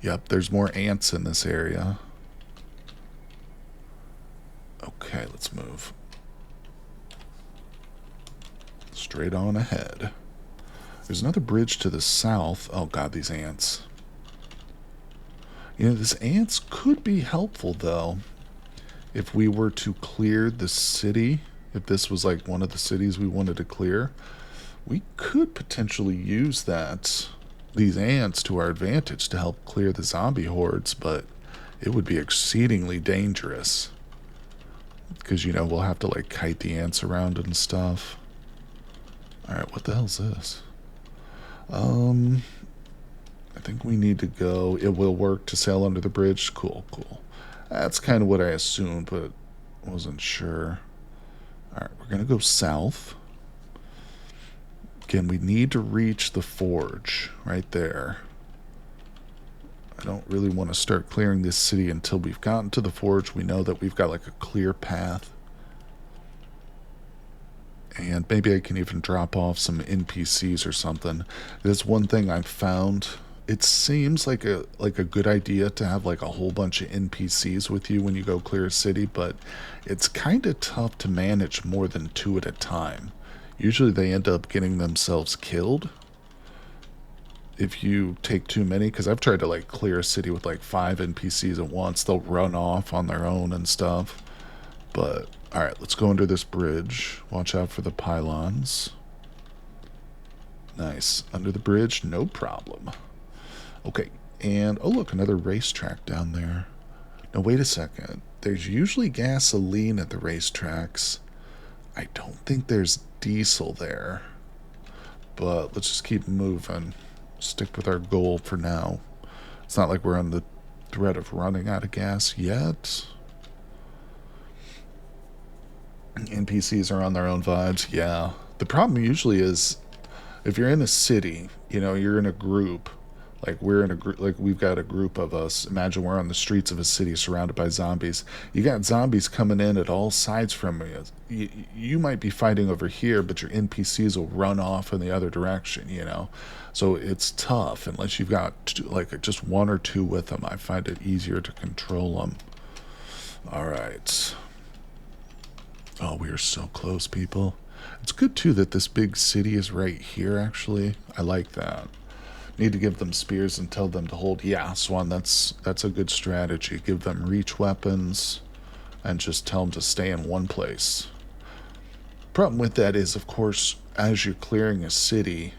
Yep, there's more ants in this area. Okay, let's move. Straight on ahead. There's another bridge to the south. Oh god, these ants. You know, these ants could be helpful, though, if we were to clear the city. If this was like one of the cities we wanted to clear, we could potentially use these ants to our advantage to help clear the zombie hordes, but it would be exceedingly dangerous. Because, you know, we'll have to, like, kite the ants around and stuff. Alright, what the hell's this? I think we need to go. It will work to sail under the bridge. Cool, cool. That's kind of what I assumed, but wasn't sure. Alright, we're going to go south. Again, we need to reach the forge right there. I don't really want to start clearing this city until we've gotten to the forge. We know that we've got like a clear path. And maybe I can even drop off some NPCs or something. There's one thing I've found. It seems like a good idea to have like a whole bunch of NPCs with you when you go clear a city, but it's kind of tough to manage more than 2 at a time. Usually they end up getting themselves killed if you take too many, because I've tried to like clear a city with like 5 NPCs at once. They'll run off on their own and stuff. But alright, let's go under this bridge. Watch out for the pylons. Nice. Under the bridge, no problem. Okay, and oh look, another racetrack down there. Now wait a second. There's usually gasoline at the racetracks. I don't think there's diesel there. But let's just keep moving. Stick with our goal for now. It's not like we're on the threat of running out of gas yet. NPCs are on their own vibes. Yeah. The problem usually is if you're in a city, you know, you're in a group. Like we're in a group, like we've got a group of us. Imagine we're on the streets of a city surrounded by zombies. You got zombies coming in at all sides from you. You might be fighting over here, but your NPCs will run off in the other direction, you know. So it's tough unless you've got like just 1 or 2 with them. I find it easier to control them. All right. Oh, we are so close, people. It's good too that this big city is right here. Actually, I like that. Need to give them spears and tell them to hold. Yeah, Swan, that's a good strategy. Give them reach weapons and just tell them to stay in one place. Problem with that is, of course, as you're clearing a city,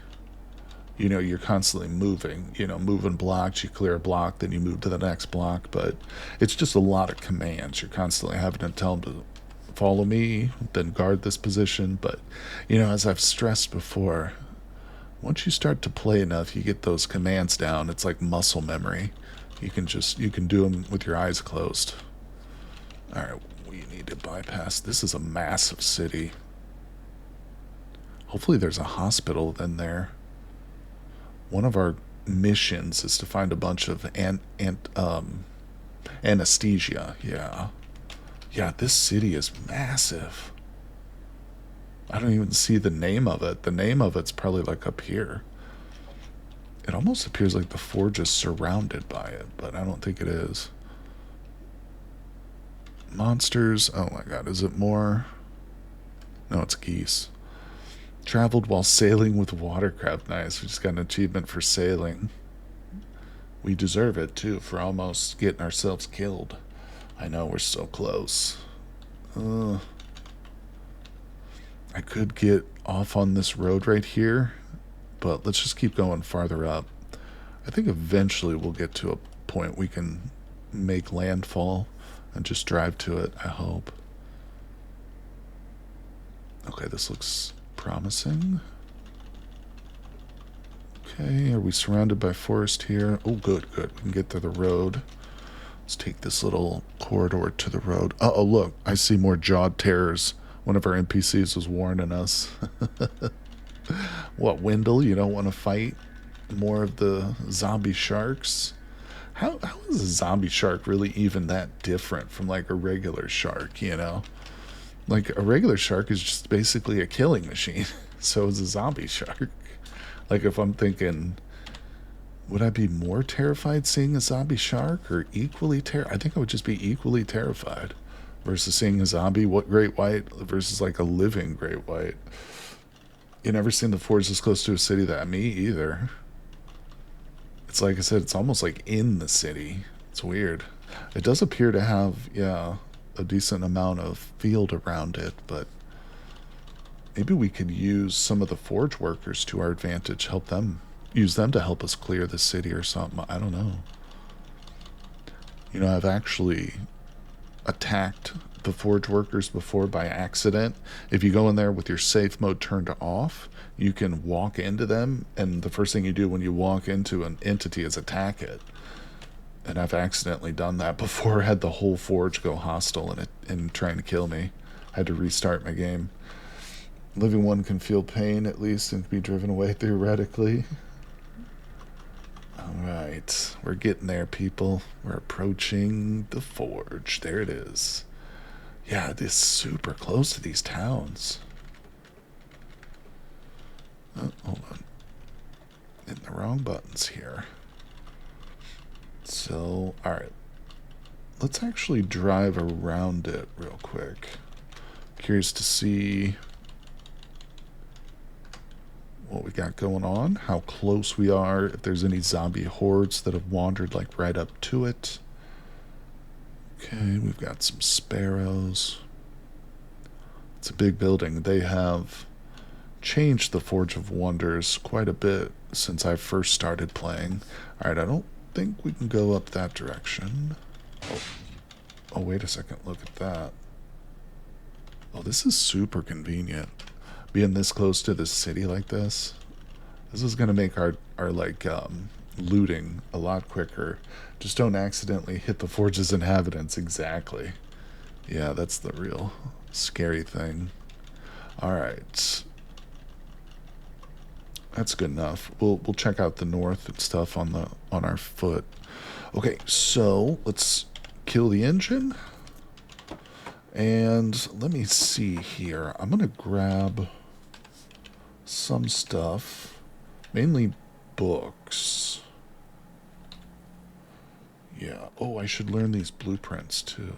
you know, you're constantly moving, you know, moving blocks. You clear a block, then you move to the next block. But it's just a lot of commands. You're constantly having to tell them to follow me, then guard this position. But, you know, as I've stressed before, once you start to play enough, you get those commands down. It's like muscle memory. You can do them with your eyes closed. All right, we need to bypass. This is a massive city. Hopefully there's a hospital in there. One of our missions is to find a bunch of anesthesia. Yeah, this city is massive. I don't even see the name of it. The name of it's probably like up here. It almost appears like the forge is surrounded by it, but I don't think it is. Monsters. Oh my god, is it more? No, it's geese. Traveled while sailing with watercraft. Nice. We just got an achievement for sailing. We deserve it too for almost getting ourselves killed. I know, we're so close. I could get off on this road right here, but let's just keep going farther up. I think eventually we'll get to a point we can make landfall and just drive to it, I hope. Okay, this looks promising. Okay, are we surrounded by forest here? Oh, good. We can get to the road. Let's take this little corridor to the road. Uh-oh, look, I see more jawed terrors. One of our NPCs was warning us. What, Wendell, you don't want to fight more of the zombie sharks? How is a zombie shark really even that different from like a regular shark, you know? Like, a regular shark is just basically a killing machine. So is a zombie shark. Like, if I'm thinking, would I be more terrified seeing a zombie shark or equally terrified? I think I would just be equally terrified versus seeing a zombie great white versus like a living great white. You never seen the forge this close to a city that me either. It's like I said, it's almost like in the city. It's weird. It does appear to have, yeah, a decent amount of field around it, but maybe we could use some of the forge workers to our advantage, use them to help us clear the city or something. I don't know. You know, I've actually attacked the forge workers before by accident. If you go in there with your safe mode turned off, you can walk into them, and the first thing you do when you walk into an entity is attack it. And I've accidentally done that before. I had the whole forge go hostile and trying to kill me. I had to restart my game. Living one can feel pain at least and be driven away theoretically. Alright, we're getting there, people. We're approaching the forge. There it is. Yeah, it is super close to these towns. Oh, hold on. Hitting the wrong buttons here. So, alright. Let's actually drive around it real quick. Curious to see what we got going on, how close we are, if there's any zombie hordes that have wandered like right up to it. Okay, we've got some sparrows. It's a big building. They have changed the Forge of Wonders quite a bit since I first started playing. Alright, I don't think we can go up that direction. Oh, wait a second, look at that. Oh, this is super convenient. Being this close to the city like this is going to make our like looting a lot quicker. Just don't accidentally hit the forge's inhabitants. Exactly. Yeah, that's the real scary thing. Alright, that's good enough. We'll check out the north and stuff on our foot. Okay, so let's kill the engine. And let me see here. I'm gonna grab some stuff, mainly books. Yeah. Oh, I should learn these blueprints too.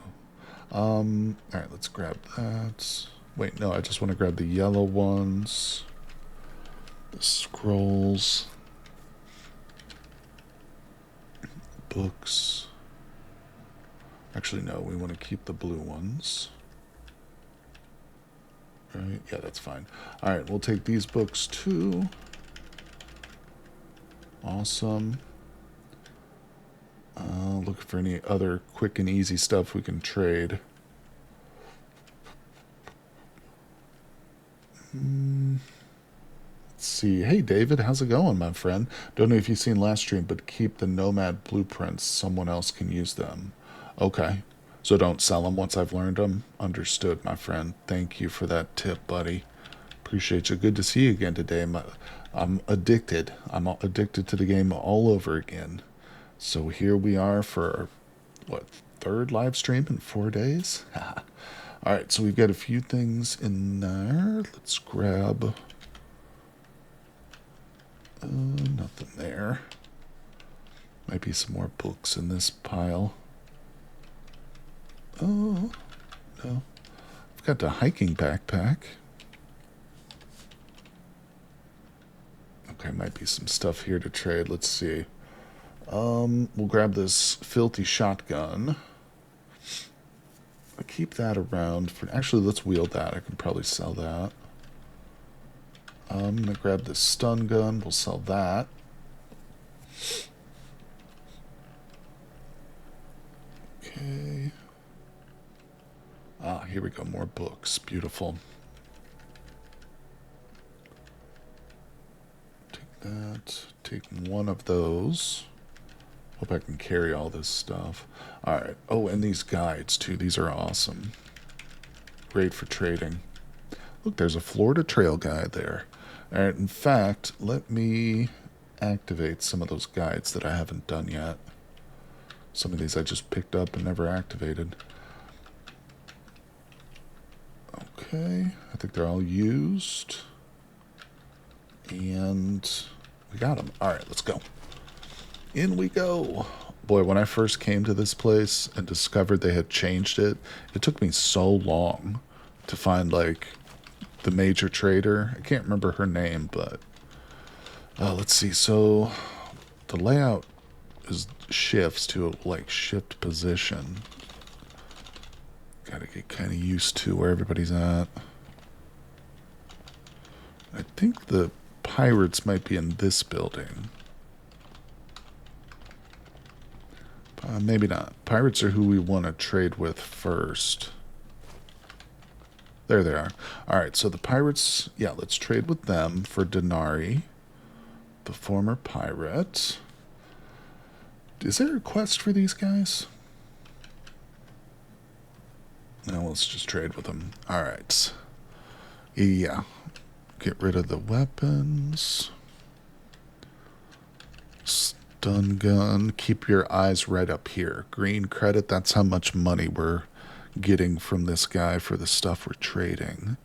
All right, let's grab that. Wait, no, I just want to grab the yellow ones. The scrolls. Books. Actually, no, we want to keep the blue ones. Right? Yeah, that's fine. All right, we'll take these books too. Awesome. Looking for any other quick and easy stuff we can trade. Let's see. Hey, David, how's it going, my friend? Don't know if you've seen last stream, but keep the Nomad blueprints. Someone else can use them. Okay. So don't sell them once I've learned them. Understood, my friend. Thank you for that tip, buddy. Appreciate you. Good to see you again today. I'm addicted. I'm addicted to the game all over again. So here we are for, what, third live stream in 4 days? All right, so we've got a few things in there. Let's grab... nothing there. Might be some more books in this pile. Oh, no. I've got the hiking backpack. Okay, might be some stuff here to trade. Let's see. We'll grab this filthy shotgun. I'll keep that around for... Actually, let's wield that. I can probably sell that. I'm going to grab this stun gun. We'll sell that. Okay. Ah, here we go. More books. Beautiful. Take that. Take one of those. Hope I can carry all this stuff. Alright. Oh, and these guides, too. These are awesome. Great for trading. Look, there's a Florida Trail guide there. Alright, in fact, let me activate some of those guides that I haven't done yet. Some of these I just picked up and never activated. Okay, I think they're all used. And we got them. Alright, let's go. In we go. Boy, when I first came to this place and discovered they had changed it, it took me so long to find, like, the major trader. I can't remember her name, but let's see. So the layout is shifts to like shift position. Gotta get kind of used to where everybody's at. I think the pirates might be in this building. Maybe not. Pirates are who we want to trade with first. There they are. Alright, so the pirates, yeah, let's trade with them for Denari, the former pirate. Is there a quest for these guys? No, let's just trade with them. Alright. Yeah. Get rid of the weapons. Stun gun. Keep your eyes right up here. Green credit, that's how much money we're getting from this guy for the stuff we're trading.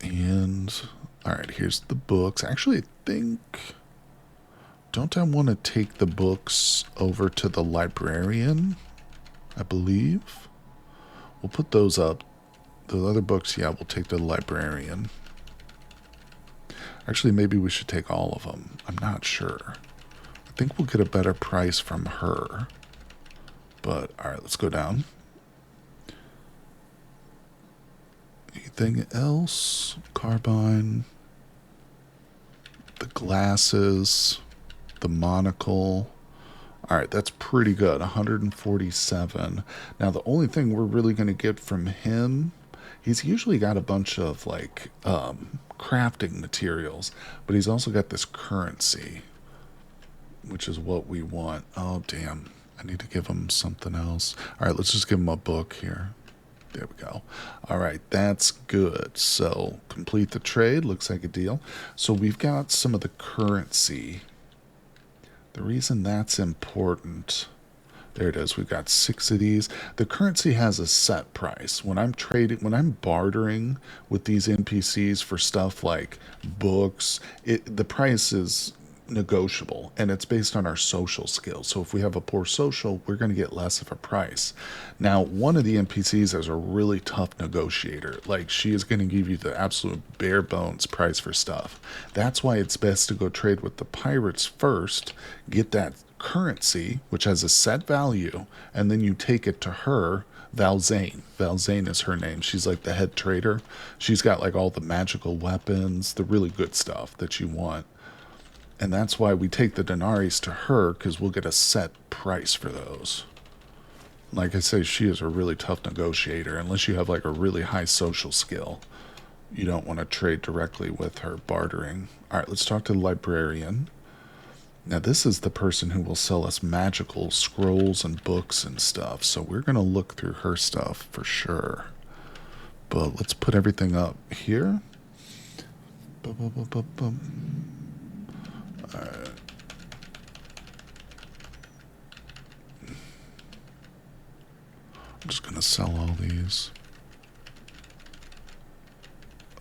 And alright, here's the books. Actually, I think, don't I want to take the books over to the librarian? I believe we'll put those up. The other books, yeah, we'll take to the librarian. Actually, maybe we should take all of them. I'm not sure. I think we'll get a better price from her. But, alright, let's go down. Anything else? Carbine. The glasses. The monocle. Alright, that's pretty good. 147. Now, the only thing we're really going to get from him, he's usually got a bunch of, like, crafting materials. But he's also got this currency, which is what we want. Oh, damn. I need to give him something else. All right, let's just give him a book here. There we go. All right, that's good. So complete the trade. Looks like a deal. So we've got some of the currency. The reason that's important... There it is. We've got 6 of these. The currency has a set price. When I'm trading, when I'm bartering with these NPCs for stuff like books, the price is negotiable, and it's based on our social skills. So if we have a poor social, we're going to get less of a price. Now, one of the NPCs is a really tough negotiator. Like, she is going to give you the absolute bare bones price for stuff. That's why it's best to go trade with the pirates first, get that currency, which has a set value, and then you take it to her, Valzane. Valzane is her name. She's like the head trader. She's got like all the magical weapons, the really good stuff that you want. And that's why we take the denaries to her, because we'll get a set price for those. Like I say, she is a really tough negotiator. Unless you have like a really high social skill, you don't want to trade directly with her, bartering. All right, let's talk to the librarian. Now, this is the person who will sell us magical scrolls and books and stuff. So we're going to look through her stuff for sure. But let's put everything up here. All right. I'm just going to sell all these.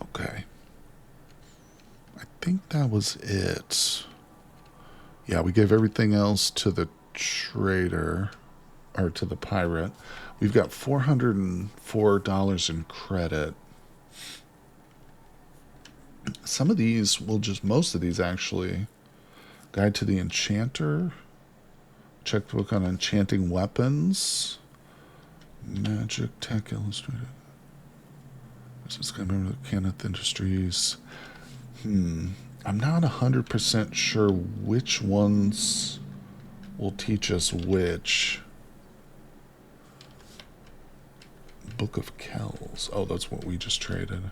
Okay. I think that was it. Yeah, we gave everything else to the trader, or to the pirate. We've got $404 in credit. Some of these, most of these actually. Guide to the Enchanter. Checkbook on enchanting weapons. Magic Tech Illustrated. This is going to be KorGgenT Industries. I'm not 100% sure which ones will teach us which. Book of Kells. Oh, that's what we just traded.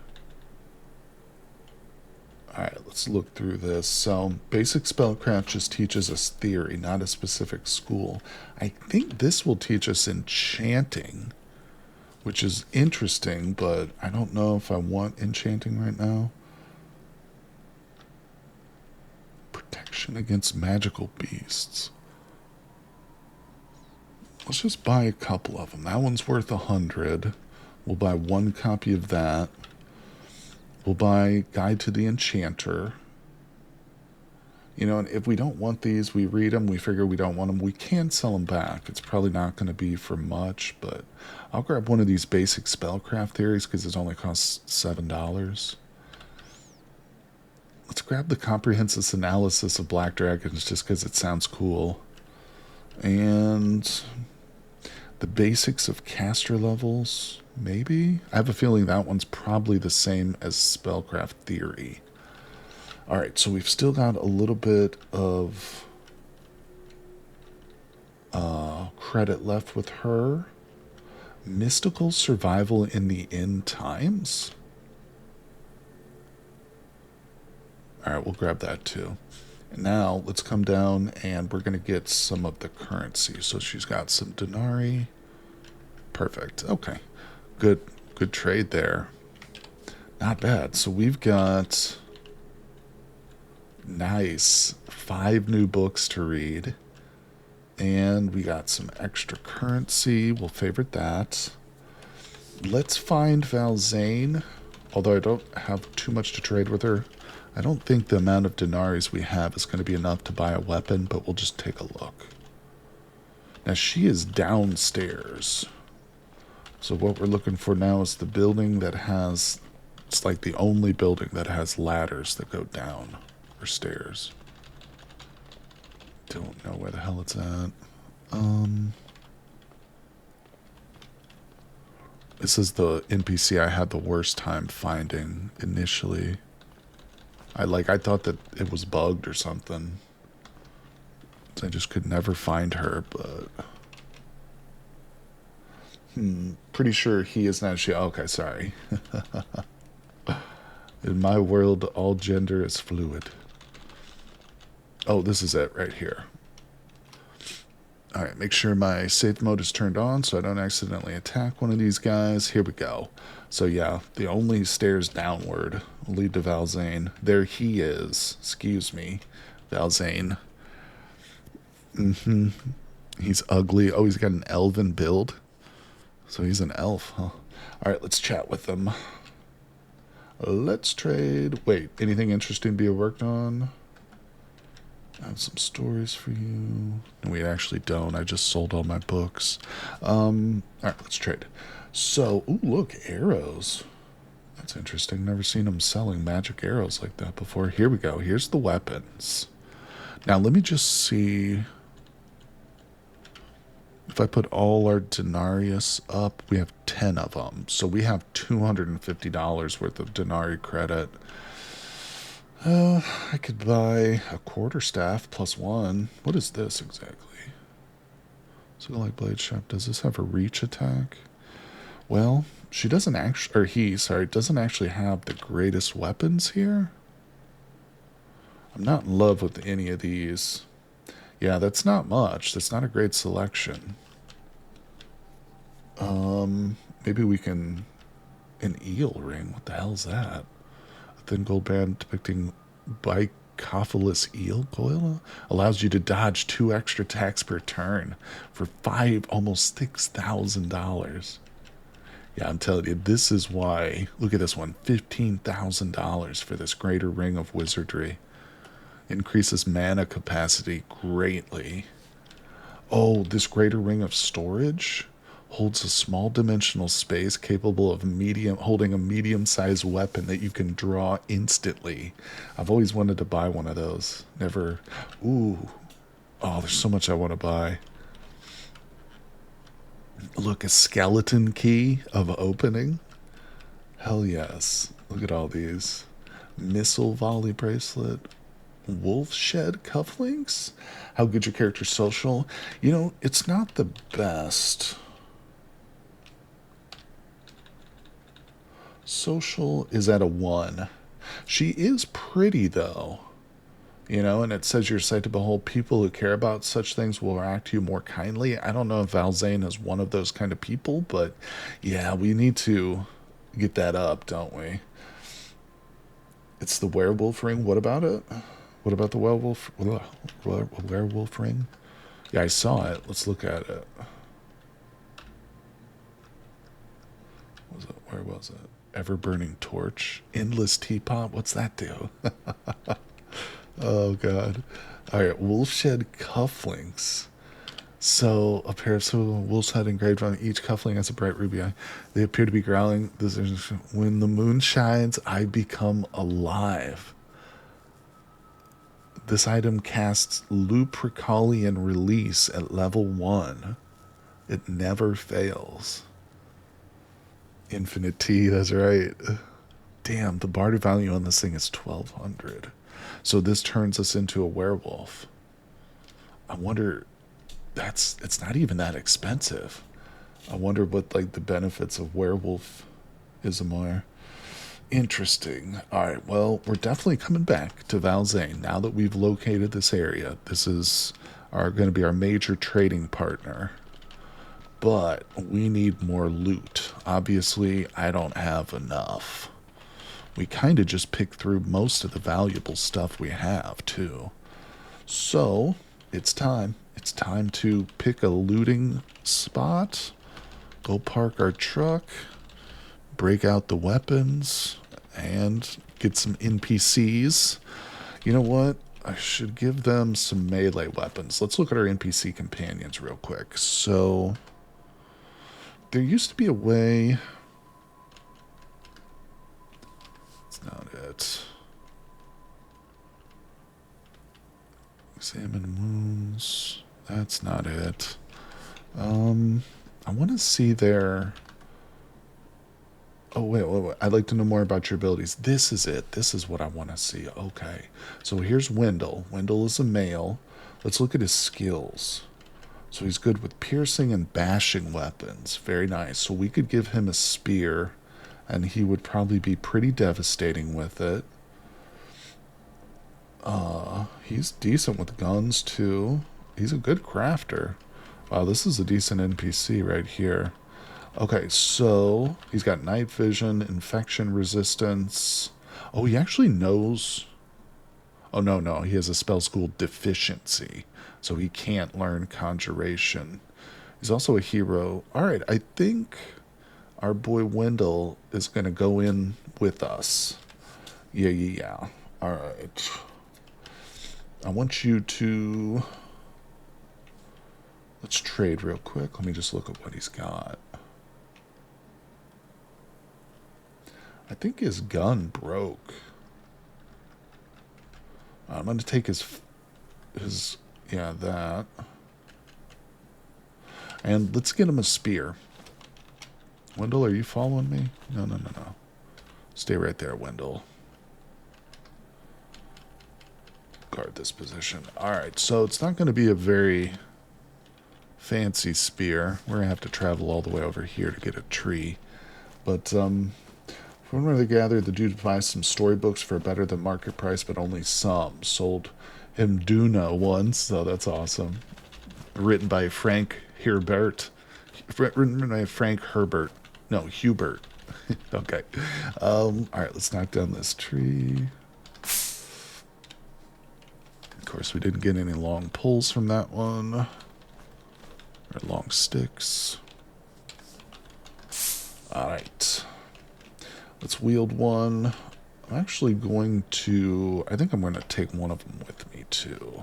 Alright, let's look through this. So, basic spellcraft just teaches us theory, not a specific school. I think this will teach us enchanting, which is interesting, but I don't know if I want enchanting right now. Protection against magical beasts. Let's just buy a couple of them. That one's worth 100. We'll buy one copy of that. We'll buy Guide to the Enchanter. You know, and if we don't want these, we read them, we figure we don't want them, we can sell them back. It's probably not going to be for much, but I'll grab one of these basic spellcraft theories because it only costs $7. Let's grab the comprehensive analysis of black dragons just because it sounds cool. And the basics of caster levels, maybe? I have a feeling that one's probably the same as spellcraft theory. Alright, so we've still got a little bit of credit left with her. Mystical survival in the end times? Alright, we'll grab that too. And now, let's come down and we're going to get some of the currency. So she's got some denarii. Perfect. Okay. Good trade there. Not bad. So we've got... Nice. 5 new books to read. And we got some extra currency. We'll favorite that. Let's find Valzane. Although I don't have too much to trade with her. I don't think the amount of denaries we have is going to be enough to buy a weapon, but we'll just take a look. Now she is downstairs. So what we're looking for now is the building that has... It's like the only building that has ladders that go down. Or stairs. Don't know where the hell it's at. This is the NPC I had the worst time finding initially. I thought that it was bugged or something. I just could never find her, but... Pretty sure he is not she. Okay, sorry. In my world, all gender is fluid. Oh, this is it right here. Alright, make sure my safe mode is turned on so I don't accidentally attack one of these guys. Here we go. So yeah, the only stairs downward will lead to Valzane. There he is. Excuse me, Valzane. He's ugly. Oh, he's got an elven build. So he's an elf, huh? Alright, let's chat with him. Let's trade. Wait, anything interesting to be worked on? I have some stories for you. No, we actually don't. I just sold all my books. Alright, let's trade. So, ooh, look, arrows. That's interesting. Never seen them selling magic arrows like that before. Here we go. Here's the weapons. Now, let me just see. If I put all our denarius up, we have 10 of them. So we have $250 worth of denarii credit. I could buy a quarterstaff plus one. What is this exactly? So like blade sharp, does this have a reach attack? Well, she doesn't actually, or he, sorry, doesn't actually have the greatest weapons here. I'm not in love with any of these. Yeah, that's not much. That's not a great selection. Maybe we can... An eel ring? What the hell's that? A thin gold band depicting bicophilous eel coil allows you to dodge 2 extra attacks per turn for almost $6,000. Yeah, I'm telling you, this is why. Look at this one, $15,000 for this greater ring of wizardry. Increases mana capacity greatly. Oh, this greater ring of storage holds a small dimensional space capable of holding a medium-sized weapon that you can draw instantly. I've always wanted to buy one of those. Never. Ooh. Oh, there's so much I want to buy. Look, a skeleton key of opening. Hell yes. Look at all these. Missile volley bracelet. Wolf shed cufflinks. How good your character's social? You know, it's not the best. Social is at a 1. She is pretty, though. You know, and it says your sight to behold people who care about such things will react to you more kindly. I don't know if Valzane is one of those kind of people, but yeah, we need to get that up, don't we? It's the werewolf ring. What about it? What about the werewolf ring? Yeah, I saw it. Let's look at it. Where was it? Ever-burning torch. Endless teapot. What's that do? Oh, God. All right, wolfshed cufflinks. So, a pair of wolf's head engraved on each cufflink has a bright ruby eye. They appear to be growling. When the moon shines, I become alive. This item casts Lupercalian Release at level 1. It never fails. Infinite T, that's right. Damn, the barter value on this thing is 1,200. So this turns us into a werewolf. I wonder, it's not even that expensive. I wonder what like the benefits of werewolfism are. Interesting. Alright, well, we're definitely coming back to Valzane now that we've located this area. This is going to be our major trading partner. But we need more loot. Obviously, I don't have enough. We kind of just picked through most of the valuable stuff we have, too. So, it's time. It's time to pick a looting spot, go park our truck, break out the weapons, and get some NPCs. You know what? I should give them some melee weapons. Let's look at our NPC companions real quick. So, there used to be a way... Not it. Examine wounds. That's not it. I want to see their... Oh, wait. I'd like to know more about your abilities. This is it. This is what I want to see. Okay. So here's Wendell. Wendell is a male. Let's look at his skills. So he's good with piercing and bashing weapons. Very nice. So we could give him a spear, and he would probably be pretty devastating with it. He's decent with guns, too. He's a good crafter. Wow, this is a decent NPC right here. Okay, so he's got night vision, infection resistance. Oh, he actually knows... Oh, no, he has a spell school deficiency, so he can't learn conjuration. He's also a hero. Alright, I think... our boy Wendell is going to go in with us. Yeah. Alright. I want you to... Let's trade real quick. Let me just look at what he's got. I think his gun broke. I'm going to take his... Yeah, that... And let's get him a spear. Wendell, are you following me? No, no, no, no. Stay right there, Wendell. Guard this position. Alright, so it's not going to be a very fancy spear. We're going to have to travel all the way over here to get a tree. But, from what I gathered, the dude buys some storybooks for better than market price, but only some. Sold him Duna once, so that's awesome. Written by Frank Herbert. Written by Frank Herbert. No, Hubert. Okay. Alright, let's knock down this tree. Of course, we didn't get any long pulls from that one. Or long sticks. Alright. Let's wield one. I'm actually going to... I think I'm going to take one of them with me, too.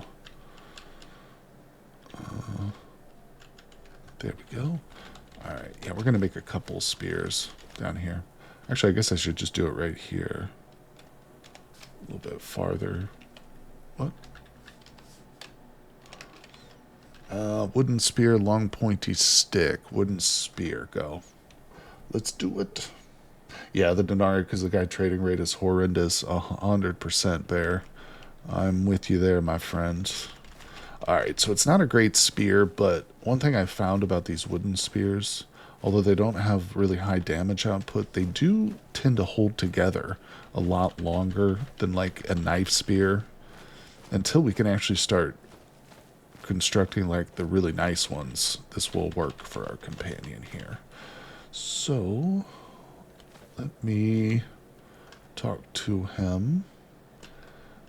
There we go. Alright, yeah, we're going to make a couple spears down here. Actually, I guess I should just do it right here. A little bit farther. What? Wooden spear, long pointy stick. Wooden spear, go. Let's do it. Yeah, the denarii, because the guy trading rate is horrendous. 100% bear. I'm with you there, my friends. Alright, so it's not a great spear, but one thing I found about these wooden spears, although they don't have really high damage output, they do tend to hold together a lot longer than like a knife spear, until we can actually start constructing like the really nice ones. This will work for our companion here. So let me talk to him,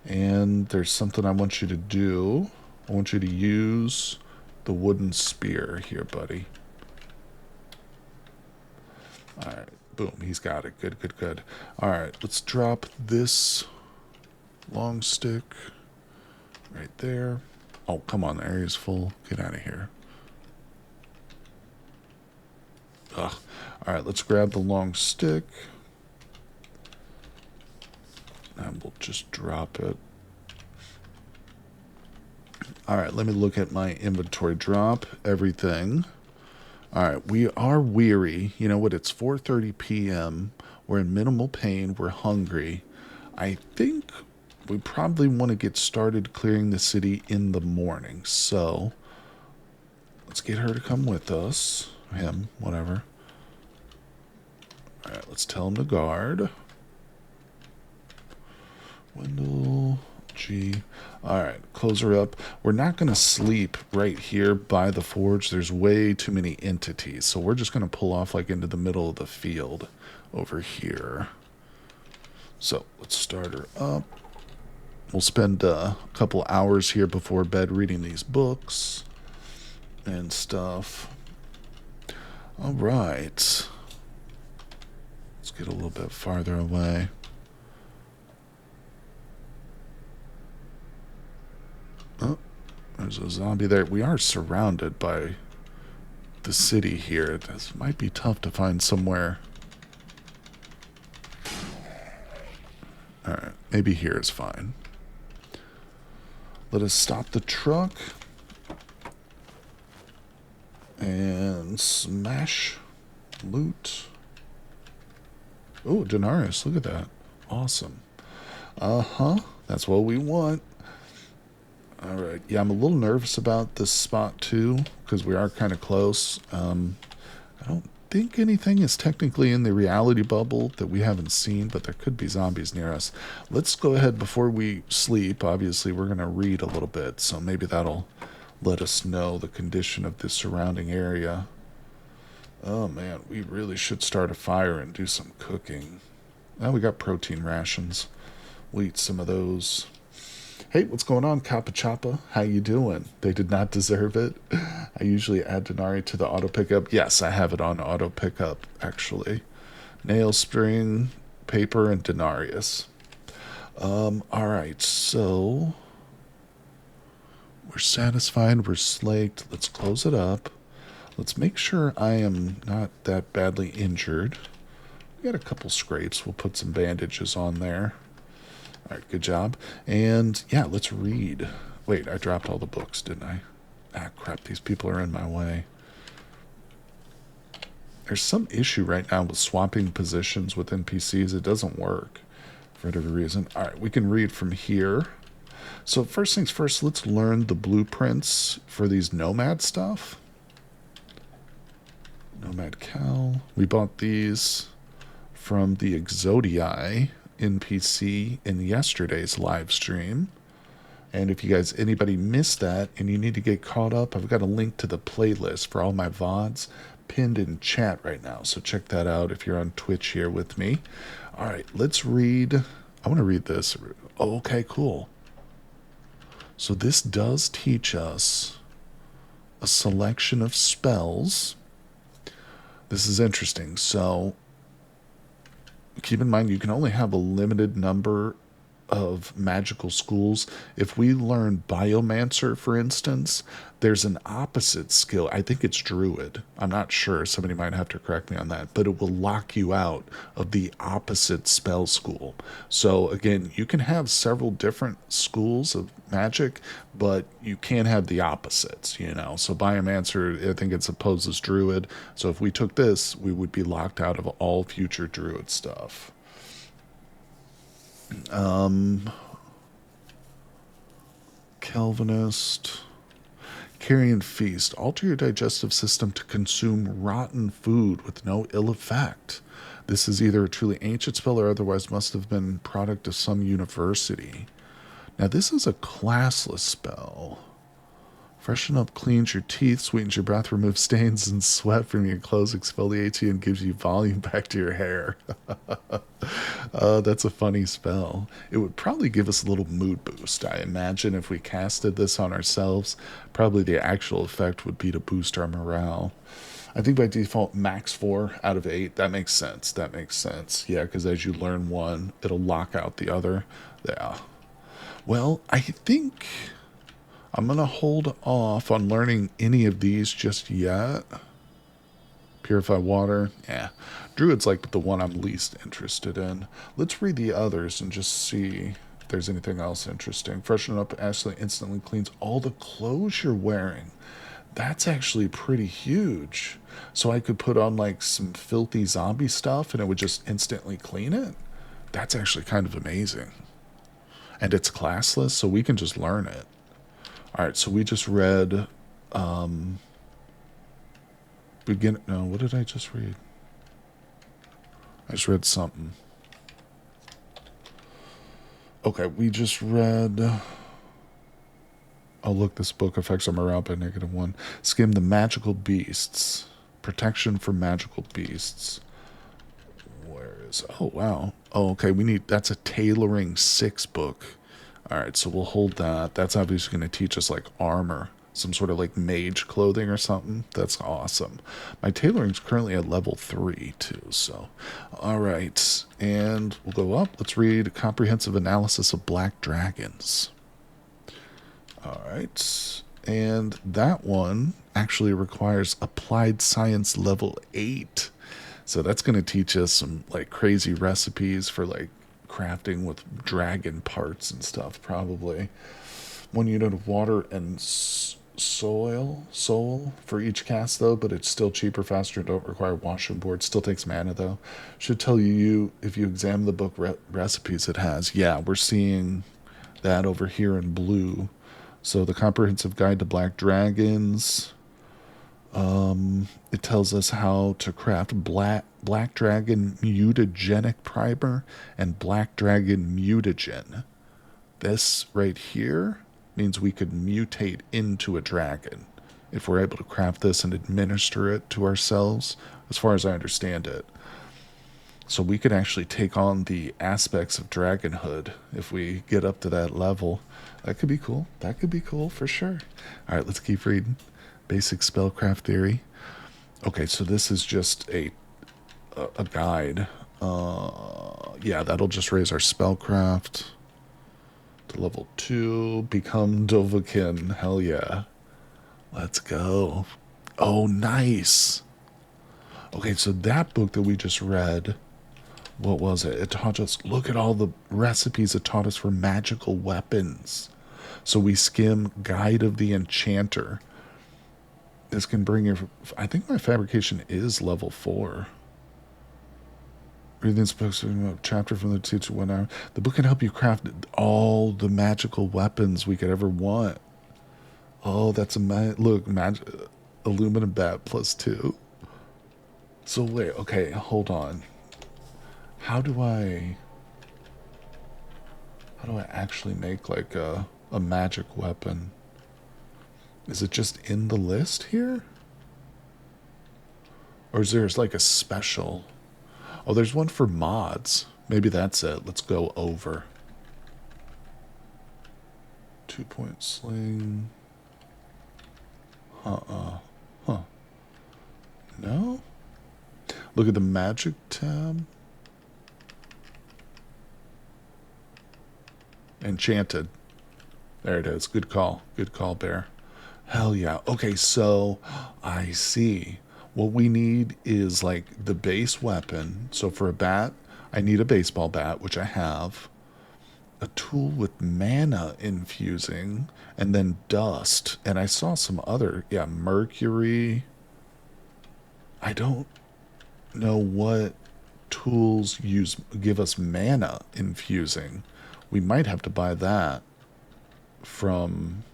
and there's something I want you to do. I want you to use the wooden spear here, buddy. Alright, boom, he's got it. Good, good, good. Alright, let's drop this long stick right there. Oh, come on, the area's full. Get out of here. Ugh. Alright, let's grab the long stick. And we'll just drop it. Alright, let me look at my inventory. Drop everything. Alright, we are weary. You know what? It's 4:30 p.m. We're in minimal pain. We're hungry. I think we probably want to get started clearing the city in the morning. So, let's get her to come with us. Him, whatever. Alright, let's tell him to guard. Wendell, G. Alright, close her up. We're not going to sleep right here by the forge. There's way too many entities. So we're just going to pull off like into the middle of the field over here. So let's start her up. We'll spend a couple hours here before bed reading these books and stuff. Alright. Let's get a little bit farther away. Oh, there's a zombie there. We are surrounded by the city here. This might be tough to find somewhere. Alright, maybe here is fine. Let us stop the truck and smash loot. Oh, Denarius, look at that. Awesome. Uh-huh, that's what we want. Alright, yeah, I'm a little nervous about this spot too, because we are kind of close. I don't think anything is technically in the reality bubble that we haven't seen, but there could be zombies near us. Let's go ahead before we sleep. Obviously, we're going to read a little bit, so maybe that'll let us know the condition of the surrounding area. Oh man, we really should start a fire and do some cooking. Well, we got protein rations. We'll eat some of those. Hey, what's going on, Kappa Choppa? How you doing? They did not deserve it. I usually add denarii to the auto pickup. Yes, I have it on auto pickup, actually. Nail string, paper, and denarius. Alright, so we're satisfied, we're slaked. Let's close it up. Let's make sure I am not that badly injured. We got a couple scrapes. We'll put some bandages on there. Alright, good job. And yeah, let's read. Wait, I dropped all the books, didn't I? Ah, crap, these people are in my way. There's some issue right now with swapping positions with NPCs. It doesn't work for whatever reason. All right, we can read from here. So first things first, let's learn the blueprints for these nomad stuff. Nomad Cal. We bought these from the Exodii NPC in yesterday's live stream. And if you guys, anybody missed that and you need to get caught up, I've got a link to the playlist for all my VODs pinned in chat right now. So check that out if you're on Twitch here with me. All right, let's read. I want to read this. Oh, okay, cool. So this does teach us a selection of spells. This is interesting. So keep in mind, you can only have a limited number of magical schools. If we learn Biomancer, for instance, there's an opposite skill. I think it's Druid. I'm not sure. Somebody might have to correct me on that. But it will lock you out of the opposite spell school. So again, you can have several different schools of magic, but you can't have the opposites, you know. So Biomancer, I think it's opposed as Druid. So if we took this, we would be locked out of all future Druid stuff. Calvinist. Carrion Feast. Alter your digestive system to consume rotten food with no ill effect. This is either a truly ancient spell or otherwise must have been product of some university. Now this is a classless spell. Freshen up, cleans your teeth, sweetens your breath, removes stains and sweat from your clothes, exfoliates you, and gives you volume back to your hair. That's a funny spell. It would probably give us a little mood boost. I imagine if we casted this on ourselves, probably the actual effect would be to boost our morale. I think by default, max 4 out of 8. That makes sense. That makes sense. Yeah, because as you learn one, it'll lock out the other. Yeah. Well, I think I'm going to hold off on learning any of these just yet. Purify water. Yeah. Druid's like the one I'm least interested in. Let's read the others and just see if there's anything else interesting. Freshen up actually instantly cleans all the clothes you're wearing. That's actually pretty huge. So I could put on like some filthy zombie stuff and it would just instantly clean it. That's actually kind of amazing. And it's classless, so we can just learn it. All right, so we just read, no, what did I just read? I just read something. Okay, we just read, oh look, this book affects our morale by -1. Skim the magical beasts. Protection for magical beasts. Where is, oh wow. Oh, okay, that's a tailoring 6 book. All right, so we'll hold that. That's obviously going to teach us like armor, some sort of like mage clothing or something. That's awesome. My tailoring's currently at level 3 too. So, all right, and we'll go up. Let's read Comprehensive Analysis of Black Dragons. All right, and that one actually requires Applied Science level 8. So that's going to teach us some like crazy recipes for like crafting with dragon parts and stuff, probably. 1 unit of water and soul for each cast though, but it's still cheaper, faster, don't require washing board, still takes mana though. Should tell you if you examine the book recipes it has. Yeah, we're seeing that over here in blue. So the Comprehensive Guide to Black Dragons. It tells us how to craft Black Dragon Mutagenic Primer and Black Dragon Mutagen. This right here means we could mutate into a dragon if we're able to craft this and administer it to ourselves, as far as I understand it. So we could actually take on the aspects of dragonhood if we get up to that level. That could be cool. That could be cool for sure. All right, let's keep reading. Basic spellcraft theory. Okay, so this is just a guide. Yeah, that'll just raise our spellcraft to level 2. Become Dovahkiin. Hell yeah. Let's go. Oh, nice. Okay, so that book that we just read, what was it? It taught us, look at all the recipes it taught us for magical weapons. So we skim Guide of the Enchanter. This can bring your... I think my fabrication is level 4. Read the instruction chapter from the teacher 1 hour. The book can help you craft all the magical weapons we could ever want. Oh, that's a... Look, aluminum bat +2. So wait, okay, hold on. How do I actually make like a magic weapon? Is it just in the list here? Or is there like a special? Oh, there's one for mods. Maybe that's it. Let's go over. 2-point sling. Huh. No? Look at the magic tab. Enchanted. There it is. Good call. Good call, Bear. Hell yeah. Okay, so I see. What we need is like the base weapon. So for a bat, I need a baseball bat, which I have. A tool with mana infusing, and then dust. And I saw some other, yeah, mercury. I don't know what tools give us mana infusing. We might have to buy that from,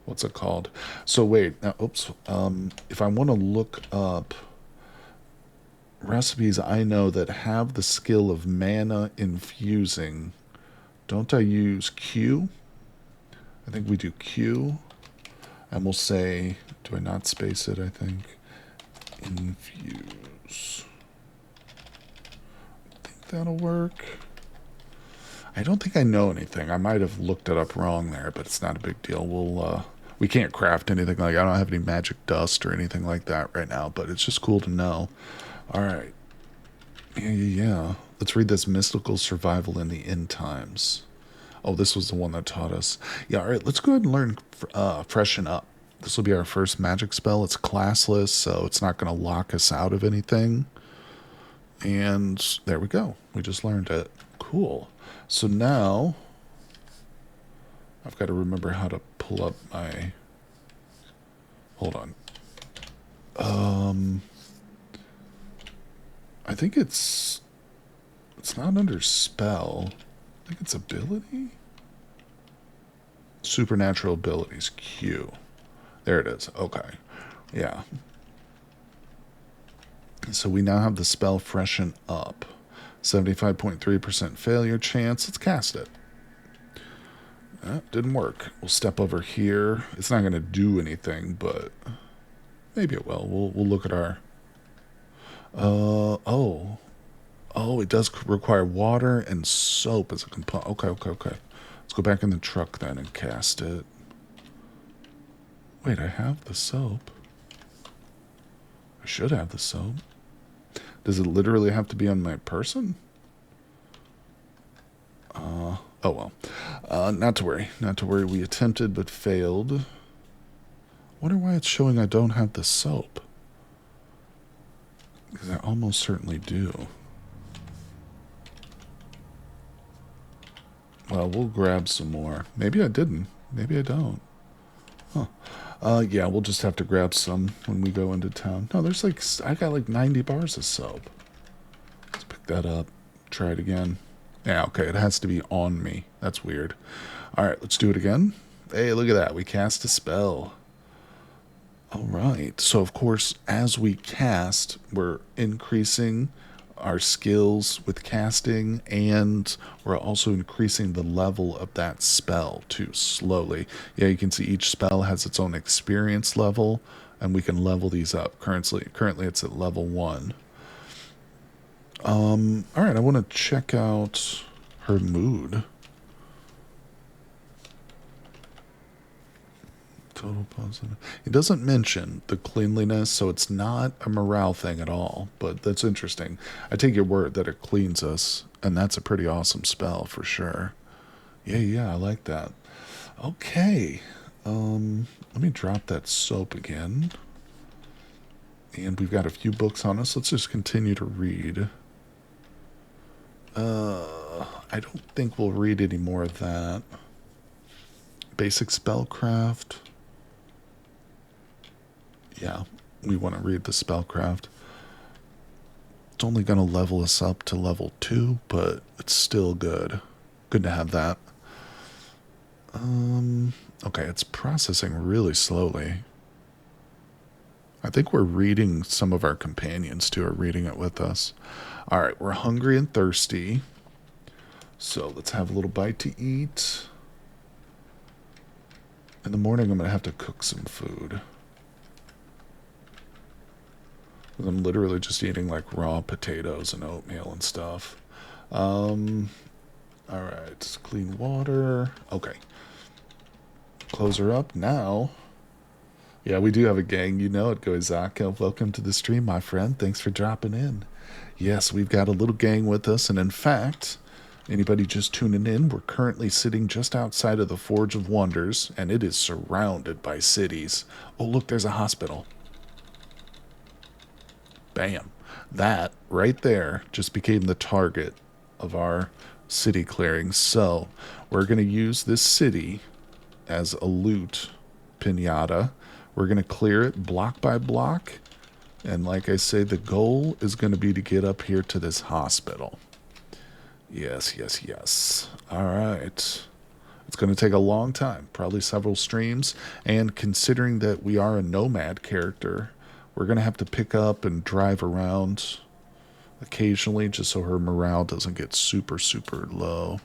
what's it called? So wait, now, oops. If I want to look up recipes I know that have the skill of mana infusing, don't I use Q? I think we do Q. And we'll say, do I not space it, I think? Infuse. I think that'll work. I don't think I know anything. I might have looked it up wrong there, but it's not a big deal. We can't craft anything like, I don't have any magic dust or anything like that right now, but it's just cool to know. All right. Yeah. Let's read this Mystical Survival in the End Times. Oh, this was the one that taught us. Yeah, all right. Let's go ahead and learn Freshen Up. This will be our first magic spell. It's classless, so it's not going to lock us out of anything. And there we go. We just learned it. Cool. So now I've got to remember how to pull up my... Hold on. I think it's not under spell. I think it's ability. Supernatural abilities, Q. There it is. Okay. Yeah. So we now have the spell Freshen Up. 75.3% failure chance. Let's cast it. Didn't work. We'll step over here. It's not going to do anything, but maybe it will. We'll look at our... Oh, it does require water and soap as a component. Okay. Let's go back in the truck then and cast it. Wait, I have the soap. I should have the soap. Does it literally have to be on my person? Oh well. Not to worry. Not to worry. We attempted but failed. Wonder why it's showing I don't have the soap. Because I almost certainly do. Well, we'll grab some more. Maybe I didn't. Maybe I don't. Huh. Yeah, we'll just have to grab some when we go into town. No, there's like... I got like 90 bars of soap. Let's pick that up. Try it again. Yeah, okay, it has to be on me. That's weird. Alright, let's do it again. Hey, look at that. We cast a spell. Alright, so of course, as we cast, we're increasing our skills with casting, and we're also increasing the level of that spell too, slowly. Yeah, you can see each spell has its own experience level, and we can level these up. Currently it's at level 1. Alright, I want to check out her mood. Total positive. It doesn't mention the cleanliness, so it's not a morale thing at all, but that's interesting. I take your word that it cleans us, and that's a pretty awesome spell for sure. Yeah, I like that. Okay. Let me drop that soap again. And we've got a few books on us. Let's just continue to read. I don't think we'll read any more of that. Basic spellcraft. Yeah, we want to read the spellcraft. It's only going to level us up to level 2, but it's still good. Good to have that. Okay, it's processing really slowly. I think we're reading, some of our companions too are reading it with us. All right, we're hungry and thirsty. So let's have a little bite to eat. In the morning, I'm going to have to cook some food. I'm literally just eating like raw potatoes and oatmeal and stuff. Alright, clean water. Okay. Close her up now. Yeah, we do have a gang. You know it, Goizaka. Welcome to the stream, my friend. Thanks for dropping in. Yes, we've got a little gang with us, and in fact, anybody just tuning in, we're currently sitting just outside of the Forge of Wonders, and it is surrounded by cities. Oh, look, there's a hospital. Bam. That right there just became the target of our city clearing. So we're going to use this city as a loot pinata. We're going to clear it block by block. And like I say, the goal is going to be to get up here to this hospital. Yes, yes, yes. All right. It's going to take a long time, probably several streams. And considering that we are a nomad character, we're going to have to pick up and drive around occasionally just so her morale doesn't get super, super low.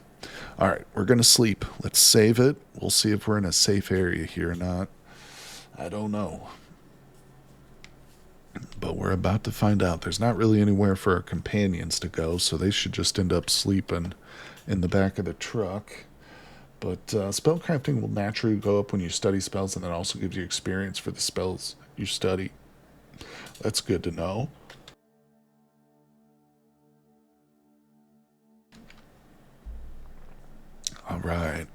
All right, we're going to sleep. Let's save it. We'll see if we're in a safe area here or not. I don't know. But we're about to find out. There's not really anywhere for our companions to go, so they should just end up sleeping in the back of the truck. But spellcrafting will naturally go up when you study spells, and that also gives you experience for the spells you study. That's good to know. All right.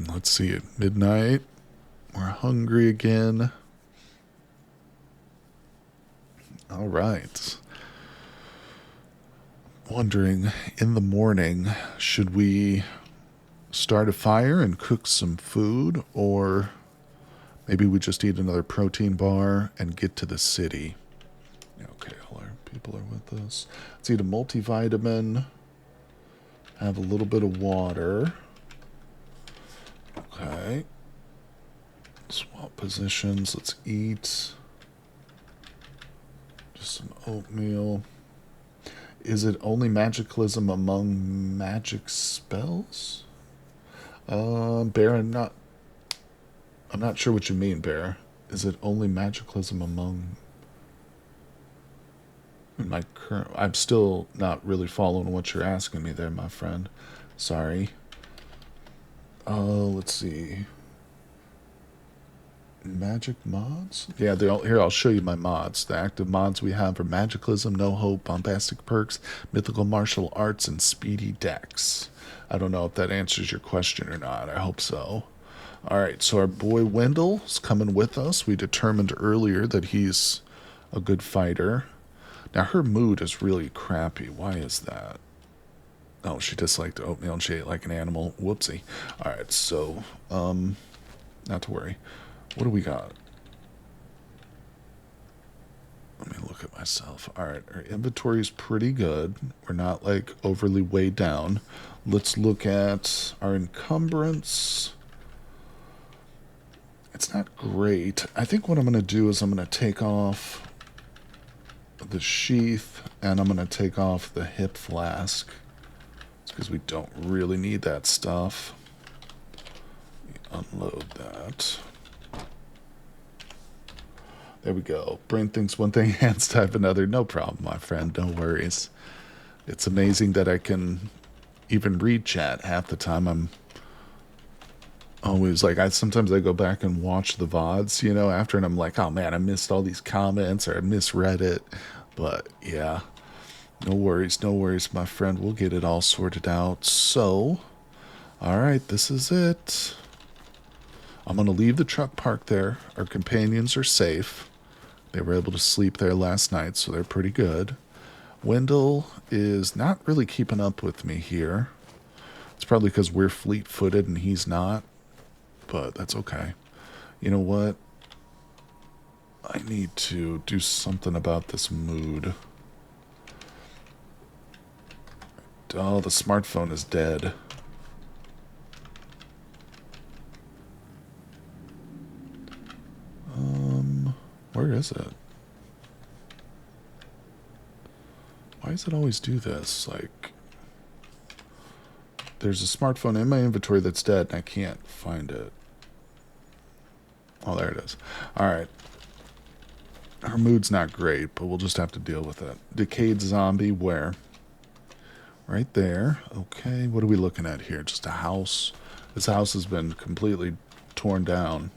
Let's see. At midnight, we're hungry again. All right. Wondering, in the morning, should we start a fire and cook some food, or maybe we just eat another protein bar and get to the city? Okay, all our people are with us. Let's eat a multivitamin. Have a little bit of water. Okay. Swap positions. Let's eat. Just some oatmeal. Is it only Cataclysm among magic spells? Bear, I'm not sure what you mean, Bear. Is it only Cataclysm among my current... I'm still not really following what you're asking me there, my friend. Sorry. Let's see. Magic mods? Yeah, here, I'll show you my mods. The active mods we have are Magicalism, No Hope, Bombastic Perks, Mythical Martial Arts, and Speedy Dex. I don't know if that answers your question or not. I hope so. Alright, so our boy Wendell's coming with us. We determined earlier that he's a good fighter. Now, her mood is really crappy. Why is that? Oh, she disliked oatmeal and she ate like an animal. Whoopsie. Alright, so, not to worry. What do we got? Let me look at myself. Alright, our inventory is pretty good. We're not, like, overly weighed down. Let's look at our encumbrance. It's not great. I think what I'm going to do is I'm going to take off the sheath and I'm going to take off the hip flask. It's because we don't really need that stuff. Unload that. There we go. Brain thinks one thing, hands type another. No problem, my friend. No worries. It's amazing that I can even read chat. Half the time I'm always like, sometimes I go back and watch the VODs, you know, after, and I'm like, oh man, I missed all these comments or I misread it. But yeah, no worries, my friend. We'll get it all sorted out. So, all right, this is it. I'm going to leave the truck parked there. Our companions are safe. They were able to sleep there last night, so they're pretty good. Wendell is not really keeping up with me here. It's probably because we're fleet-footed and he's not, but that's okay. You know what? I need to do something about this mood. Oh, the smartphone is dead. Where is it? Why does it always do this? Like, there's a smartphone in my inventory that's dead and I can't find it. Oh, there it is. Alright. Her mood's not great, but we'll just have to deal with it. Decayed zombie, where? Right there. Okay, what are we looking at here? Just a house. This house has been completely torn down.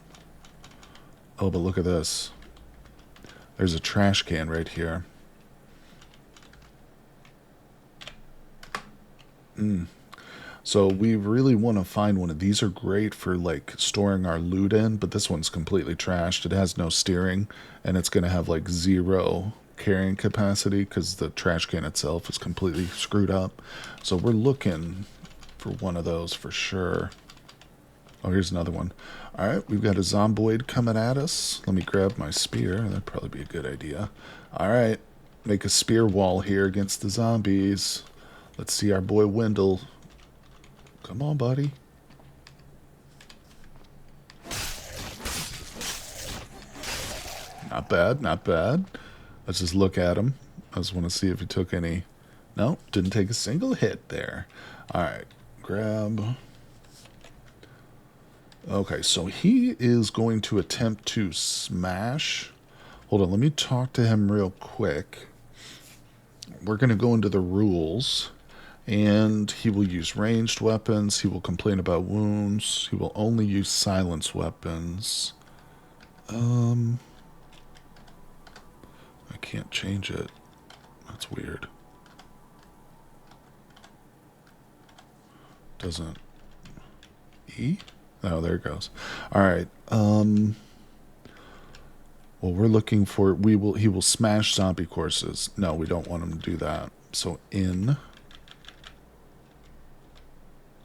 Oh, but look at this. There's a trash can right here. So we really want to find one of these. Are great for like storing our loot in, but this one's completely trashed. It has no steering, and it's going to have like 0 carrying capacity because the trash can itself is completely screwed up. So we're looking for one of those for sure. Oh, here's another one. Alright, we've got a zomboid coming at us. Let me grab my spear. That'd probably be a good idea. Alright, make a spear wall here against the zombies. Let's see our boy Wendell. Come on, buddy. Not bad, not bad. Let's just look at him. I just want to see if he took any... No, didn't take a single hit there. Alright, grab... Okay, so he is going to attempt to smash. Hold on, let me talk to him real quick. We're going to go into the rules, and he will use ranged weapons. He will complain about wounds. He will only use silence weapons. I can't change it. That's weird. Doesn't... E? Oh, there it goes. All right. Well, we're looking for... He will smash zombie courses. No, we don't want him to do that. So in...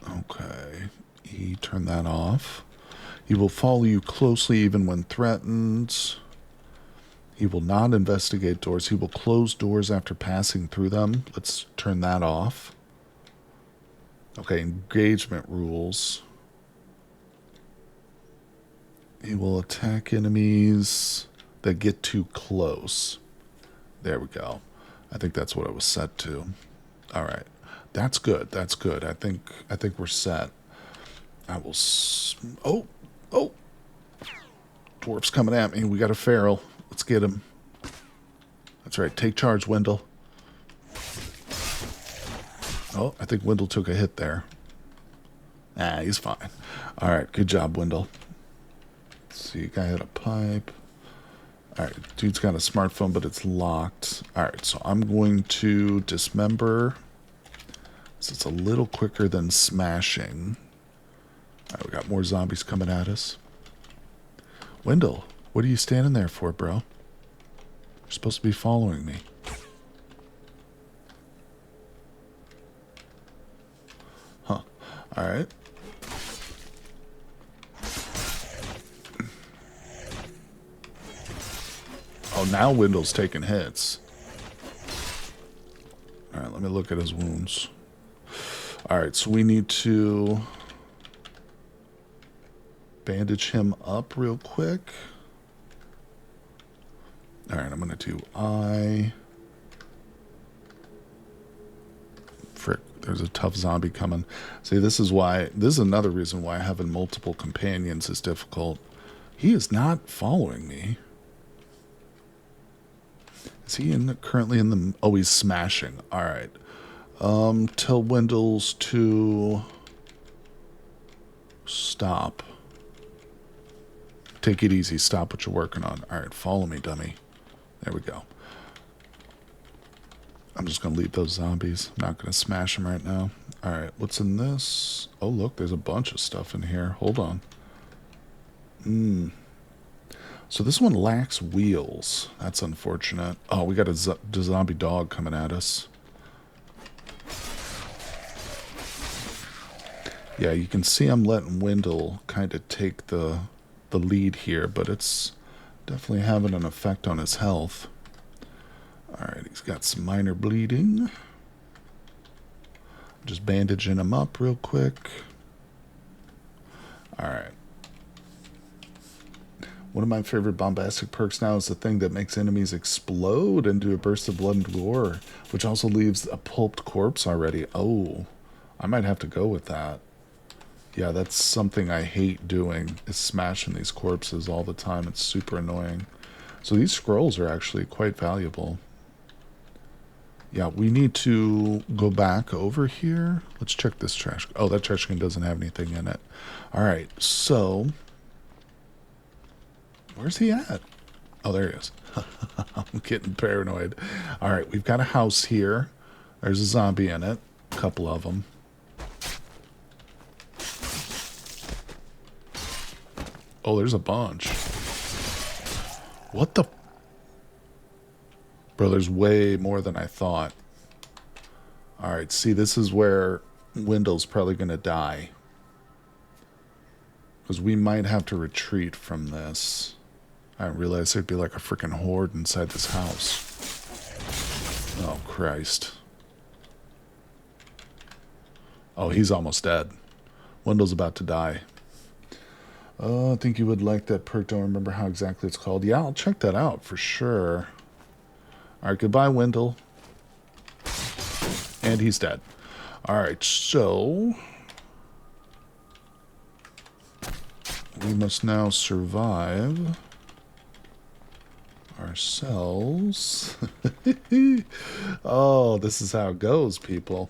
Okay. Turn that off. He will follow you closely even when threatened. He will not investigate doors. He will close doors after passing through them. Let's turn that off. Okay, engagement rules. He will attack enemies that get too close. There we go. I think that's what it was set to. All right. That's good. That's good. I think we're set. I will... Oh! Dwarf's coming at me. We got a feral. Let's get him. That's right. Take charge, Wendell. Oh, I think Wendell took a hit there. Ah, he's fine. All right. Good job, Wendell. Let's see. Guy had a pipe. All right. Dude's got a smartphone, but it's locked. All right. So I'm going to dismember. So it's a little quicker than smashing. All right. We got more zombies coming at us. Wendell, what are you standing there for, bro? You're supposed to be following me. Huh. All right. Oh, now Wendell's taking hits. All right, let me look at his wounds. All right, so we need to bandage him up real quick. All right, I'm going to do eye. Frick, there's a tough zombie coming. See, this is another reason why having multiple companions is difficult. He is not following me. Is he currently in the... Oh, he's smashing. All right. Tell Wendell's to stop. Take it easy. Stop what you're working on. All right, follow me, dummy. There we go. I'm just going to leave those zombies. I'm not going to smash them right now. All right, what's in this? Oh, look, there's a bunch of stuff in here. Hold on. So this one lacks wheels. That's unfortunate. Oh, we got a zombie dog coming at us. Yeah, you can see I'm letting Wendell kind of take the lead here, but it's Definitely having an effect on his health. Alright, he's got some minor bleeding. Just bandaging him up real quick. Alright. One of my favorite bombastic perks now is the thing that makes enemies explode into a burst of blood and gore, which also leaves a pulped corpse already. Oh, I might have to go with that. Yeah, that's something I hate doing, is smashing these corpses all the time. It's super annoying. So these scrolls are actually quite valuable. Yeah, we need to go back over here. Let's check this trash. Oh, that trash can doesn't have anything in it. All right, so where's he at? Oh, there he is. I'm getting paranoid. All right, we've got a house here. There's a zombie in it. A couple of them. Oh, there's a bunch. What the? Bro, there's way more than I thought. All right, see, this is where Wendell's probably going to die. Because we might have to retreat from this. I didn't realize there'd be like a freaking horde inside this house. Oh, Christ. Oh, he's almost dead. Wendell's about to die. Oh, I think you would like that perk. Don't remember how exactly it's called. Yeah, I'll check that out for sure. Alright, goodbye, Wendell. And he's dead. Alright, so we must now survive ourselves. Oh, this is how it goes, people.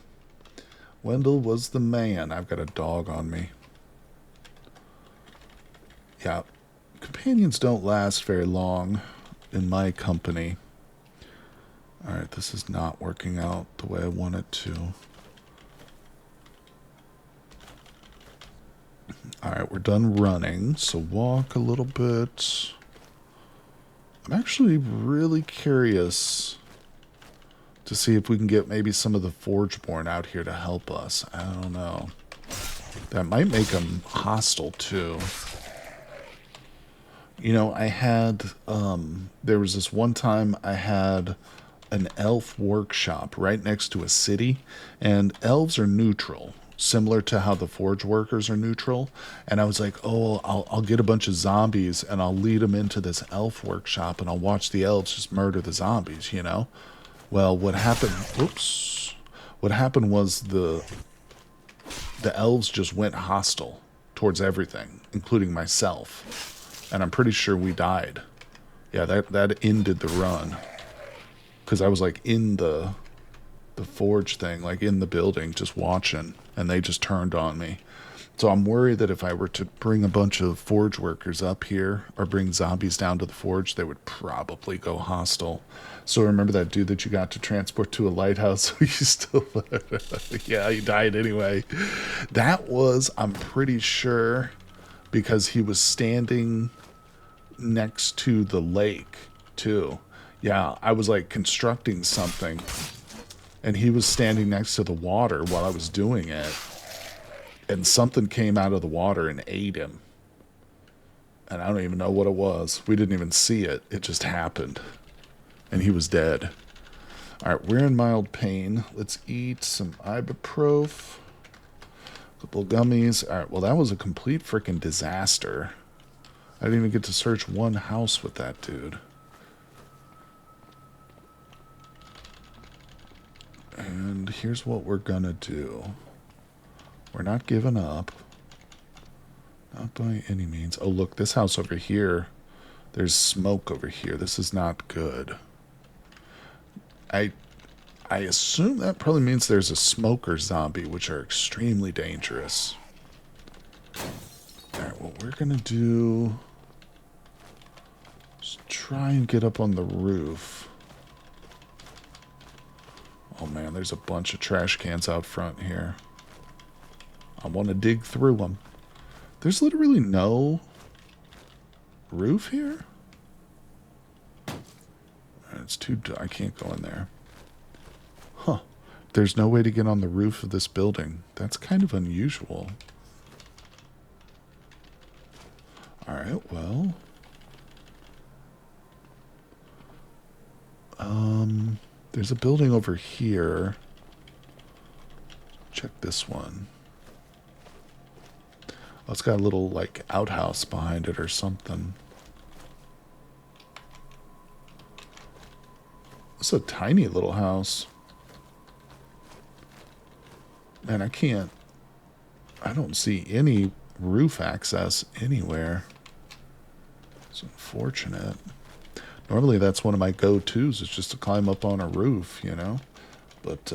Wendell was the man. I've got a dog on me. Yeah, companions don't last very long in my company. Alright, this is not working out the way I want it to. Alright, we're done running, so walk a little bit. I'm actually really curious to see if we can get maybe some of the Forgeborn out here to help us. I don't know. That might make them hostile, too. You know, I had, there was this one time I had an elf workshop right next to a city, and elves are neutral, similar to how the forge workers are neutral. And I was like, oh, I'll get a bunch of zombies and I'll lead them into this elf workshop and I'll watch the elves just murder the zombies, you know? Well, what happened, oops, what happened was the elves just went hostile towards everything, including myself. And I'm pretty sure we died. Yeah, that ended the run. Because I was like in the forge thing, like in the building, just watching, and they just turned on me. So I'm worried that if I were to bring a bunch of forge workers up here, or bring zombies down to the forge, they would probably go hostile. So remember that dude that you got to transport to a lighthouse? You still, yeah, he died anyway. That was, I'm pretty sure, because he was standing next to the lake, too. Yeah, I was like constructing something, and he was standing next to the water while I was doing it, and something came out of the water and ate him. And I don't even know what it was. We didn't even see it. It just happened. And he was dead. Alright, we're in mild pain. Let's eat some ibuprofen. A couple of gummies. Alright, well, that was a complete freaking disaster. I didn't even get to search one house with that dude. And here's what we're gonna do. We're not giving up. Not by any means. Oh, look, this house over here. There's smoke over here. This is not good. I assume that probably means there's a smoker zombie, which are extremely dangerous. Alright, what we're gonna do is try and get up on the roof. Oh man, there's a bunch of trash cans out front here. I want to dig through them. There's literally no roof here? It's too... I can't go in there. Huh. There's no way to get on the roof of this building. That's kind of unusual. Alright, well... There's a building over here. Check this one. Oh, it's got a little, like, outhouse behind it or something. It's a tiny little house. Man, I don't see any roof access anywhere. It's unfortunate. Normally that's one of my go-tos, is just to climb up on a roof, you know? But,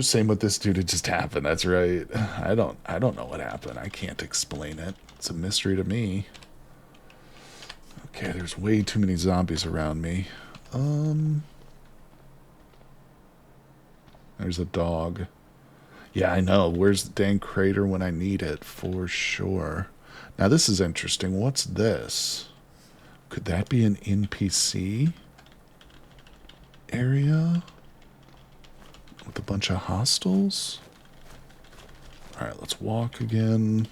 same with this dude, it just happened, that's right. I don't know what happened. I can't explain it. It's a mystery to me. Okay, there's way too many zombies around me. There's a dog. Yeah, I know. Where's the dang crater when I need it? For sure. Now, this is interesting. What's this? Could that be an NPC area? With a bunch of hostels? Alright, let's walk again.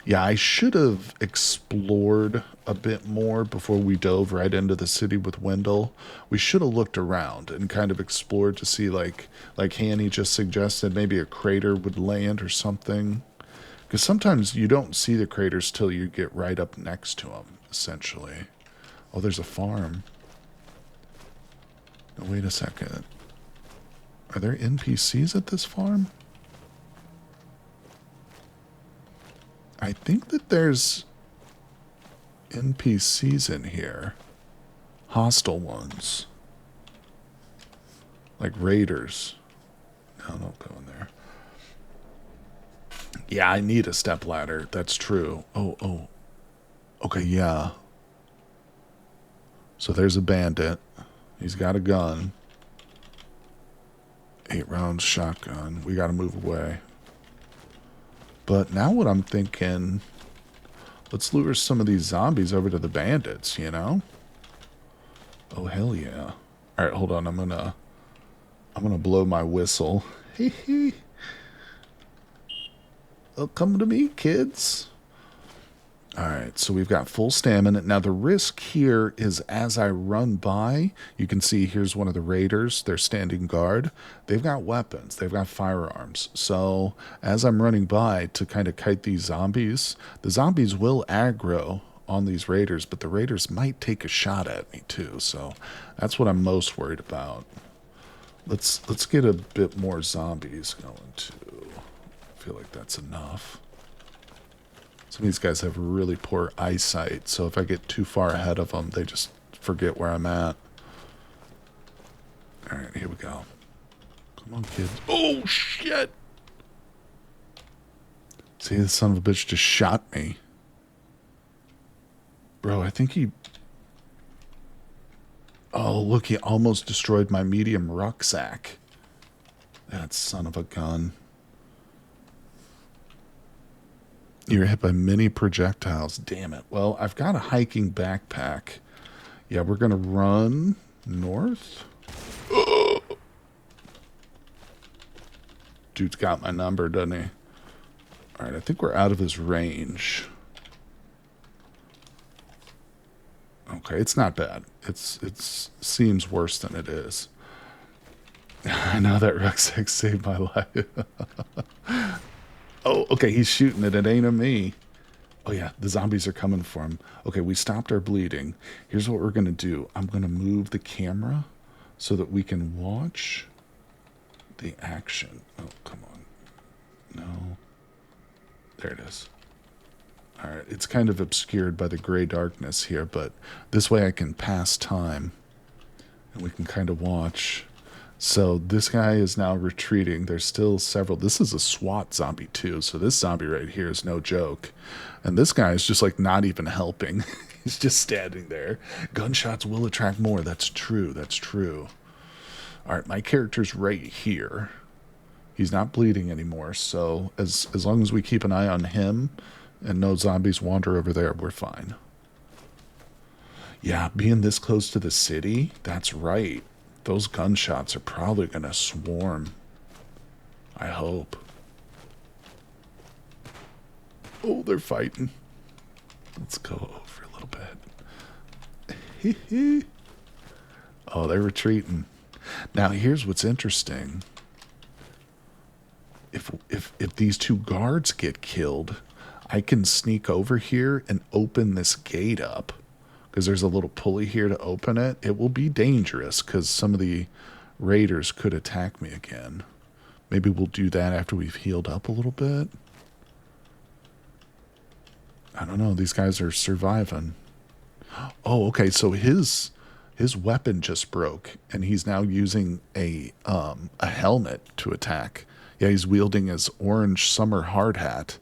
Yeah, I should have explored a bit more before we dove right into the city with Wendell. We should have looked around and kind of explored to see, like Hanny just suggested, maybe a crater would land or something. Because sometimes you don't see the craters till you get right up next to them, essentially. Oh, there's a farm. No, wait a second. Are there NPCs at this farm? I think that there's NPCs in here. Hostile ones. Like raiders. No, don't go in there. Yeah, I need a stepladder. That's true. Oh. Okay, yeah. So there's a bandit. He's got a gun. 8-round shotgun. We gotta move away. But now what I'm thinking, let's lure some of these zombies over to the bandits, you know? Oh, hell yeah. Alright, hold on. I'm gonna blow my whistle. Hee hee. Oh, come to me, kids. Alright, so we've got full stamina. Now, the risk here is as I run by, you can see here's one of the raiders. They're standing guard. They've got weapons. They've got firearms. So, as I'm running by to kind of kite these zombies, the zombies will aggro on these raiders, but the raiders might take a shot at me too. So, that's what I'm most worried about. Let's get a bit more zombies going too. I feel like that's enough. Some of these guys have really poor eyesight, so if I get too far ahead of them, they just forget where I'm at. Alright, here we go. Come on, kids. Oh, shit! See, this son of a bitch just shot me. Bro, I think he... Oh, look, he almost destroyed my medium rucksack. That son of a gun. You're hit by many projectiles. Damn it. Well, I've got a hiking backpack. Yeah, we're going to run north. Dude's got my number, doesn't he? All right, I think we're out of his range. Okay, it's not bad. It seems worse than it is. I know that rucksack saved my life. Oh, okay, he's shooting it. It ain't a me. Oh, yeah, the zombies are coming for him. Okay, we stopped our bleeding. Here's what we're going to do. I'm going to move the camera so that we can watch the action. Oh, come on. No. There it is. All right, it's kind of obscured by the gray darkness here, but this way I can pass time and we can kind of watch. So this guy is now retreating. There's still several. This is a SWAT zombie too. So this zombie right here is no joke. And this guy is just like not even helping. He's just standing there. Gunshots will attract more. That's true. That's true. All right, my character's right here. He's not bleeding anymore. So as long as we keep an eye on him and no zombies wander over there, we're fine. Yeah, being this close to the city, that's right. Those gunshots are probably going to swarm. I hope. Oh, they're fighting. Let's go over a little bit. Oh, they're retreating. Now, here's what's interesting. If these two guards get killed, I can sneak over here and open this gate up. Because there's a little pulley here to open it. It will be dangerous because some of the raiders could attack me again. Maybe we'll do that after we've healed up a little bit. I don't know. These guys are surviving. Oh, okay. So his weapon just broke, and he's now using a helmet to attack. Yeah, he's wielding his orange summer hard hat.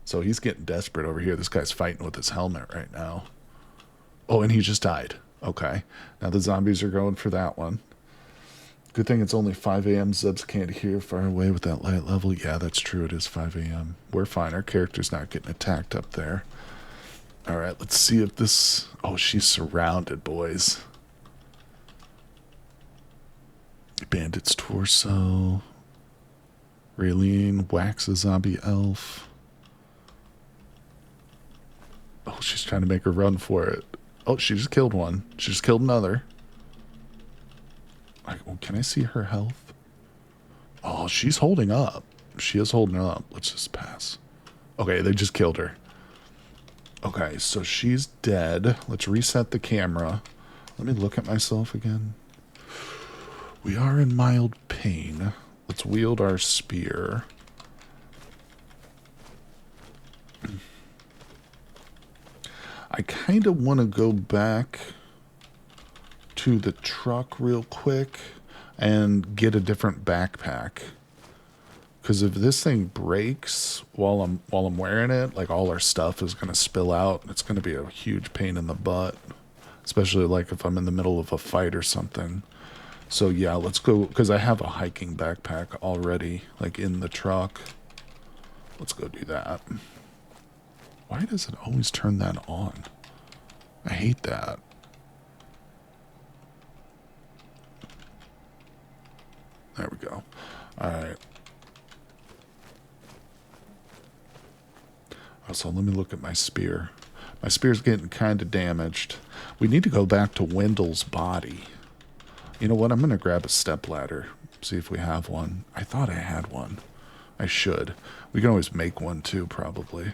So he's getting desperate over here. This guy's fighting with his helmet right now. Oh, and he just died. Okay. Now the zombies are going for that one. Good thing it's only 5 a.m. Zubs can't hear far away with that light level. Yeah, that's true. It is 5 a.m. We're fine. Our character's not getting attacked up there. All right, let's see if this... Oh, she's surrounded, boys. Bandit's torso. Raylene whacks a zombie elf. Oh, she's trying to make a run for it. Oh, she just killed one. She just killed another. Oh, can I see her health? Oh, she's holding up. She is holding up. Let's just pass. Okay, they just killed her. Okay, so she's dead. Let's reset the camera. Let me look at myself again. We are in mild pain. Let's wield our spear. I kind of want to go back to the truck real quick and get a different backpack. Because if this thing breaks while I'm wearing it, like all our stuff is going to spill out. It's going to be a huge pain in the butt, especially like if I'm in the middle of a fight or something. So yeah, let's go, because I have a hiking backpack already, like in the truck. Let's go do that. Why does it always turn that on? I hate that. There we go. All right. So let me look at my spear. My spear's getting kind of damaged. We need to go back to Wendell's body. You know what? I'm going to grab a stepladder. See if we have one. I thought I had one. I should. We can always make one too, probably.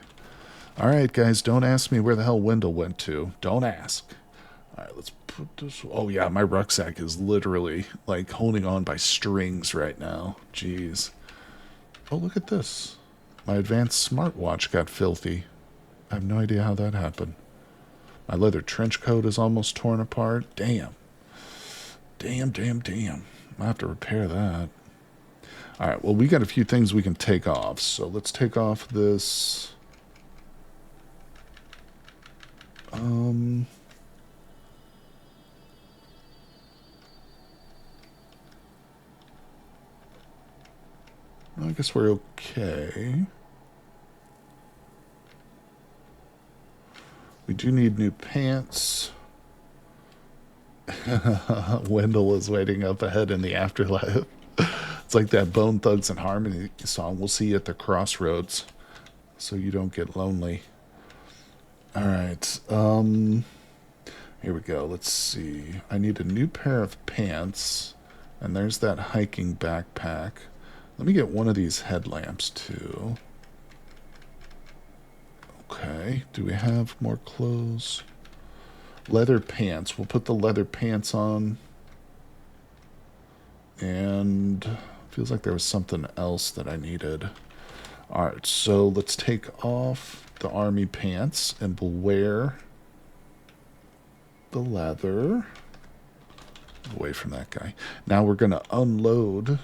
All right, guys. Don't ask me where the hell Wendell went to. Don't ask. All right, let's put this... Oh, yeah. My rucksack is literally, like, holding on by strings right now. Jeez. Oh, look at this. My advanced smartwatch got filthy. I have no idea how that happened. My leather trench coat is almost torn apart. Damn. Damn. I'll have to repair that. Alright, well, we got a few things we can take off. So let's take off this... I guess we're okay. We do need new pants. Wendell is waiting up ahead in the afterlife. It's like that Bone Thugs and Harmony song. We'll see you at the crossroads, so you don't get lonely. All right. Here we go. Let's see. I need a new pair of pants, and there's that hiking backpack. Let me get one of these headlamps, too. Okay. Do we have more clothes? Leather pants. We'll put the leather pants on. And feels like there was something else that I needed. Alright, so let's take off the army pants and we'll wear the leather. Away from that guy. Now we're going to unload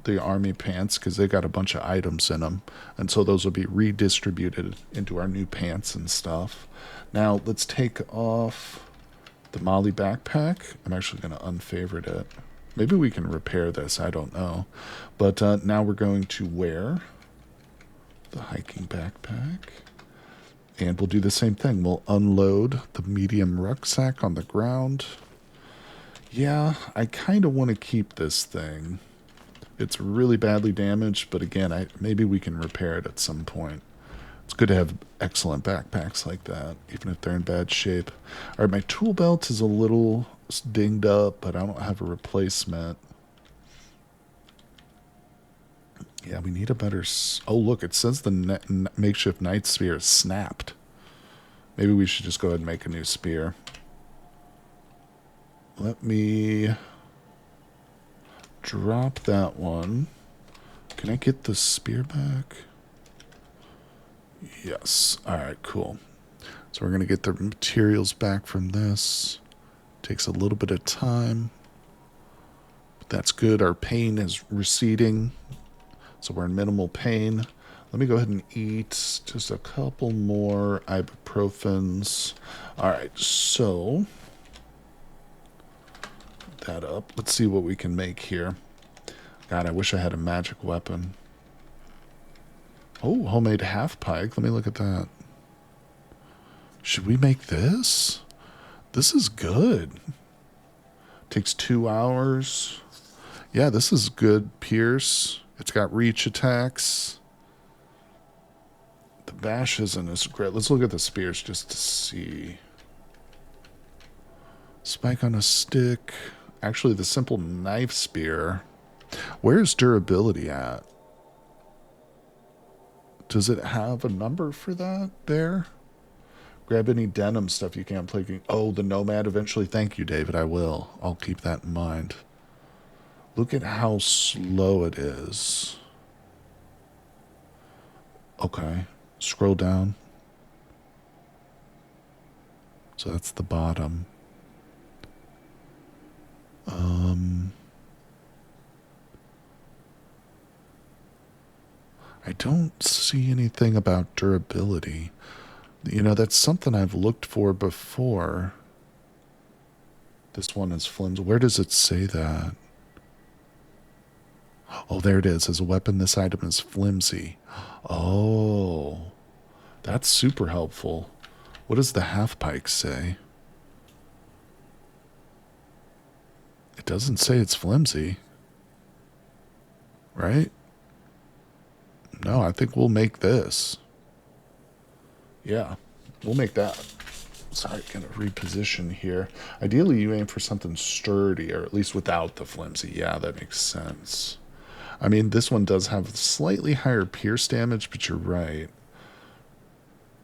the army pants because they got a bunch of items in them, and so those will be redistributed into our new pants and stuff. Now let's take off the Molly backpack. I'm actually going to unfavorite it. Maybe we can repair this, I don't know. But now we're going to wear the hiking backpack, and we'll do the same thing. We'll unload the medium rucksack on the ground. Yeah, I kind of want to keep this thing. It's really badly damaged, but again, maybe we can repair it at some point. It's good to have excellent backpacks like that, even if they're in bad shape. All right, my tool belt is a little dinged up, but I don't have a replacement. Yeah, we need a better... Oh, look, it says the makeshift night spear is snapped. Maybe we should just go ahead and make a new spear. Let me drop that one. Can I get the spear back? Yes. All right, cool. So we're going to get the materials back from this. Takes a little bit of time. But that's good. Our pain is receding. So we're in minimal pain. Let me go ahead and eat just a couple more ibuprofens. All right, so that up. Let's see what we can make here. God, I wish I had a magic weapon. Oh, homemade half pike. Let me look at that. Should we make this? This is good. Takes 2 hours. Yeah, this is good. Pierce. It's got reach attacks. The bash isn't as great. Let's look at the spears just to see. Spike on a stick. Actually, the simple knife spear. Where's durability at? Does it have a number for that there? Grab any denim stuff you can't play. Oh, the Nomad eventually. Thank you, David. I will. I'll keep that in mind. Look at how slow it is. Okay. Scroll down. So that's the bottom. I don't see anything about durability. You know, that's something I've looked for before. This one is flimsy. Where does it say that? Oh, there it is. As a weapon, this item is flimsy. Oh, that's super helpful. What does the half pike say? It doesn't say it's flimsy. Right? No, I think we'll make this. Yeah, we'll make that. Sorry, gonna reposition here. Ideally, you aim for something sturdy, or at least without the flimsy. Yeah, that makes sense. I mean, this one does have slightly higher pierce damage, but you're right.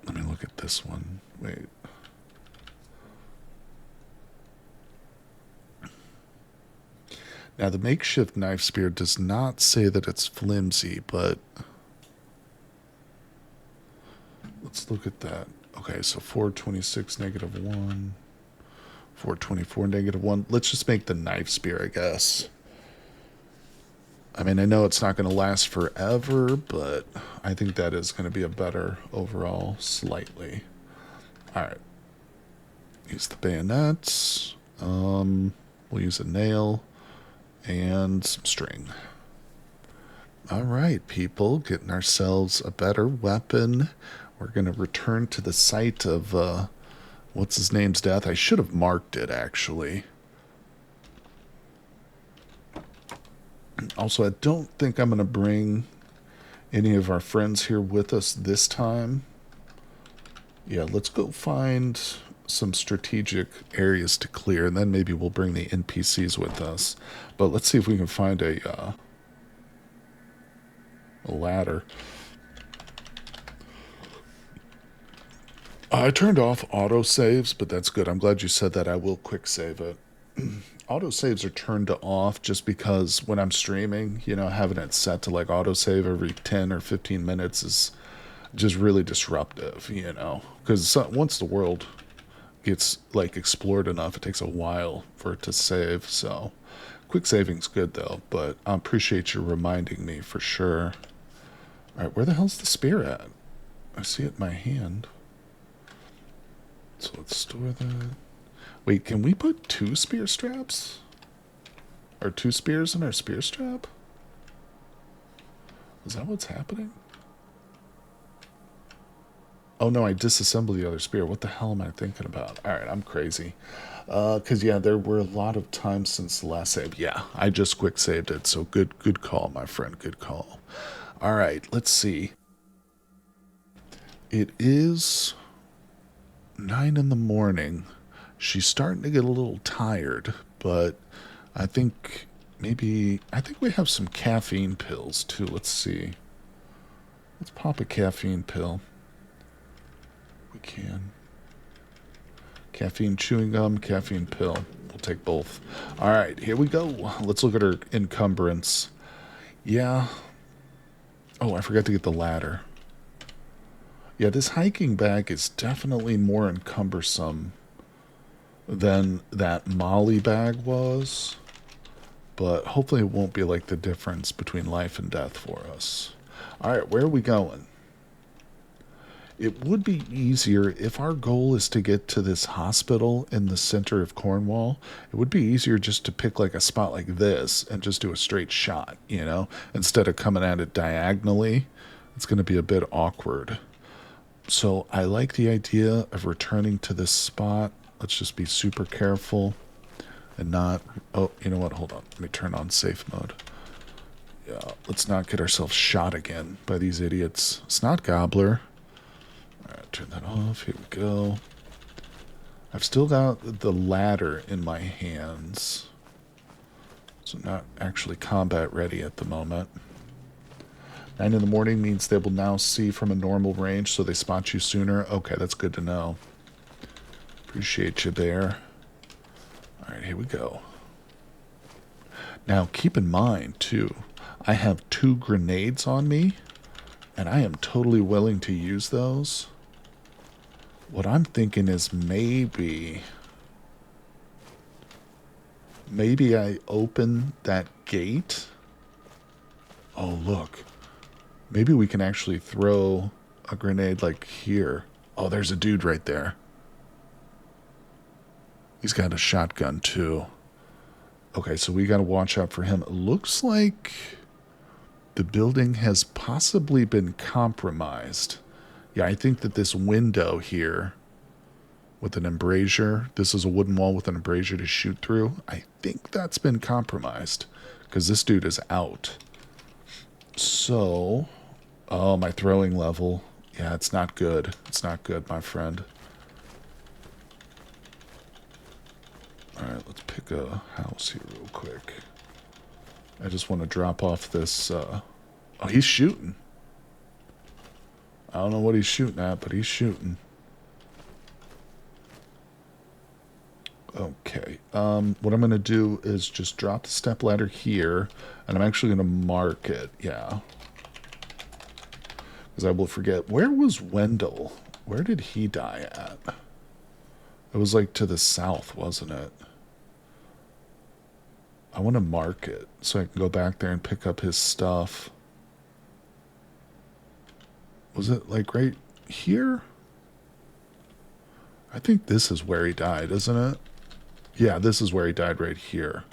Let me look at this one. Wait. Now, the makeshift knife spear does not say that it's flimsy, but let's look at that. Okay, so 426 -1, 424 -1. Let's just make the knife spear, I guess. I mean, I know it's not going to last forever, but I think that is going to be a better overall, slightly. All right. Use the bayonets. We'll use a nail and some string. All right, people, getting ourselves a better weapon. We're going to return to the site of, what's his name's death. I should have marked it, actually. Also, I don't think I'm going to bring any of our friends here with us this time. Yeah, let's go find some strategic areas to clear, and then maybe we'll bring the NPCs with us. But let's see if we can find a ladder. I turned off autosaves, but that's good. I'm glad you said that. I will quick save it. Autosaves are turned off just because when I'm streaming, you know, having it set to like autosave every 10 or 15 minutes is just really disruptive, you know, because once the world gets like explored enough, it takes a while for it to save. So quick saving's good though, but I appreciate you reminding me for sure. All right, where the hell's the spear at? I see it in my hand. So let's store that. Wait, can we put 2 spear straps? Or 2 spears in our spear strap? Is that what's happening? Oh no, I disassembled the other spear. What the hell am I thinking about? Alright, I'm crazy. Because yeah, there were a lot of times since the last save. Yeah, I just quick saved it. So good call, my friend. Good call. Alright, let's see. It is 9 in the morning. She's starting to get a little tired, but I think I think we have some caffeine pills too. Let's see. Let's pop a caffeine pill. We can. Caffeine chewing gum, caffeine pill. We'll take both. All right, here we go. Let's look at her encumbrance. Yeah. Oh, I forgot to get the ladder. Yeah, this hiking bag is definitely more encumbersome than that Molly bag was. But hopefully it won't be like the difference between life and death for us. All right, where are we going? It would be easier if our goal is to get to this hospital in the center of Cornwall. It would be easier just to pick like a spot like this and just do a straight shot, you know, instead of coming at it diagonally. It's going to be a bit awkward. So I like the idea of returning to this spot. Let's just be super careful and not... Oh, you know what? Hold on. Let me turn on safe mode. Yeah, let's not get ourselves shot again by these idiots. It's not Gobbler. Alright, turn that off. Here we go. I've still got the ladder in my hands. So not actually combat ready at the moment. 9 in the morning means they will now see from a normal range, so they spot you sooner. Okay, that's good to know. Appreciate you there. Alright, here we go. Now, keep in mind, too, I have 2 grenades on me, and I am totally willing to use those. What I'm thinking is maybe I open that gate. Oh, look. Maybe we can actually throw a grenade like here. Oh, there's a dude right there. He's got a shotgun too. Okay, so we got to watch out for him. It looks like the building has possibly been compromised. Yeah, I think that this window here with an embrasure, this is a wooden wall with an embrasure to shoot through. I think that's been compromised because this dude is out. So, oh, my throwing level. Yeah, it's not good. It's not good, my friend. Alright, let's pick a house here real quick. I just want to drop off this... Oh, he's shooting. I don't know what he's shooting at, but he's shooting. Okay. What I'm going to do is just drop the stepladder here, and I'm actually going to mark it. Yeah. Because I will forget. Where was Wendell? Where did he die at? It was like to the south, wasn't it? I want to mark it so I can go back there and pick up his stuff. Was it like right here? I think this is where he died, isn't it? Yeah, this is where he died right here.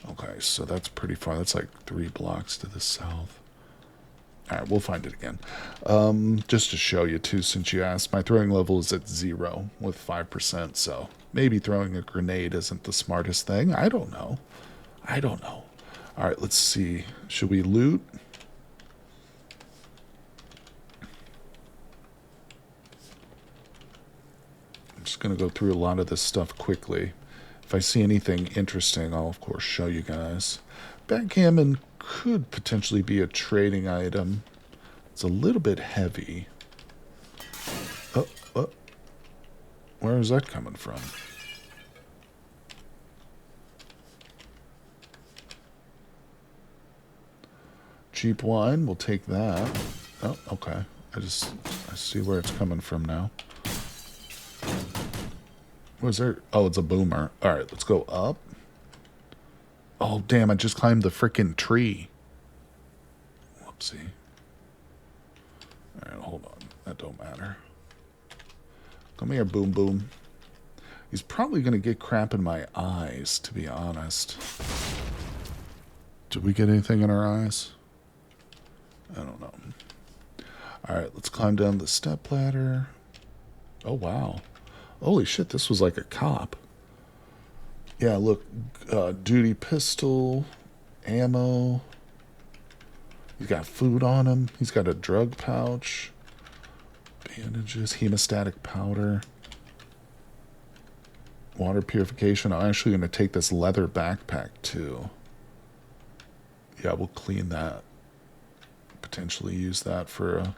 Okay, so that's pretty far. That's like 3 blocks to the south. Alright, we'll find it again. Just to show you too, since you asked, my throwing level is at 0 with 5%, so maybe throwing a grenade isn't the smartest thing. I don't know. I don't know. Alright, let's see. Should we loot? I'm just going to go through a lot of this stuff quickly. If I see anything interesting, I'll of course show you guys. Backgammon could potentially be a trading item. It's a little bit heavy. Oh, where is that coming from? Cheap wine, we'll take that. Oh, okay. I see where it's coming from now. Was there? Oh, it's a boomer. Alright, let's go up. Oh, damn, I just climbed the frickin' tree. Whoopsie. Alright, hold on. That don't matter. Come here, boom boom. He's probably gonna get crap in my eyes, to be honest. Did we get anything in our eyes? I don't know. Alright, let's climb down the stepladder. Oh, wow. Holy shit, this was like a cop. Yeah, look. Duty pistol. Ammo. He's got food on him. He's got a drug pouch. Bandages, hemostatic powder, water purification. I'm actually going to take this leather backpack too. Yeah, we'll clean that. Potentially use that for a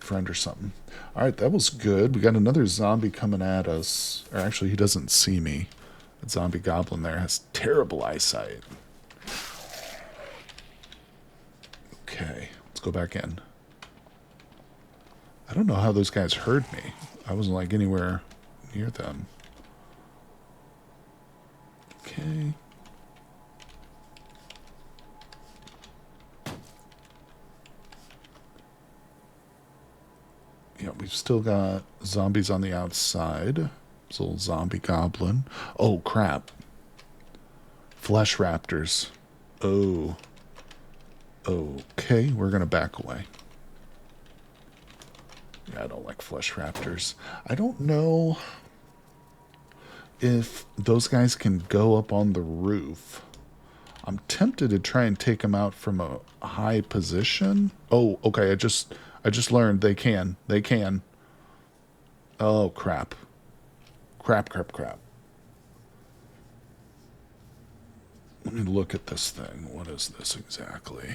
friend or something. Alright, that was good. We got another zombie coming at us. Or actually, he doesn't see me. That zombie goblin there has terrible eyesight. Okay, let's go back in. I don't know how those guys heard me. I wasn't like anywhere near them. Okay. Yeah, we've still got zombies on the outside. This little zombie goblin. Oh, crap. Flesh raptors. Oh. Okay, we're going to back away. Yeah, I don't like flesh raptors. I don't know if those guys can go up on the roof. I'm tempted to try and take them out from a high position. Oh, okay, I just learned they can. They can. Oh, crap. Crap. Let me look at this thing. What is this exactly?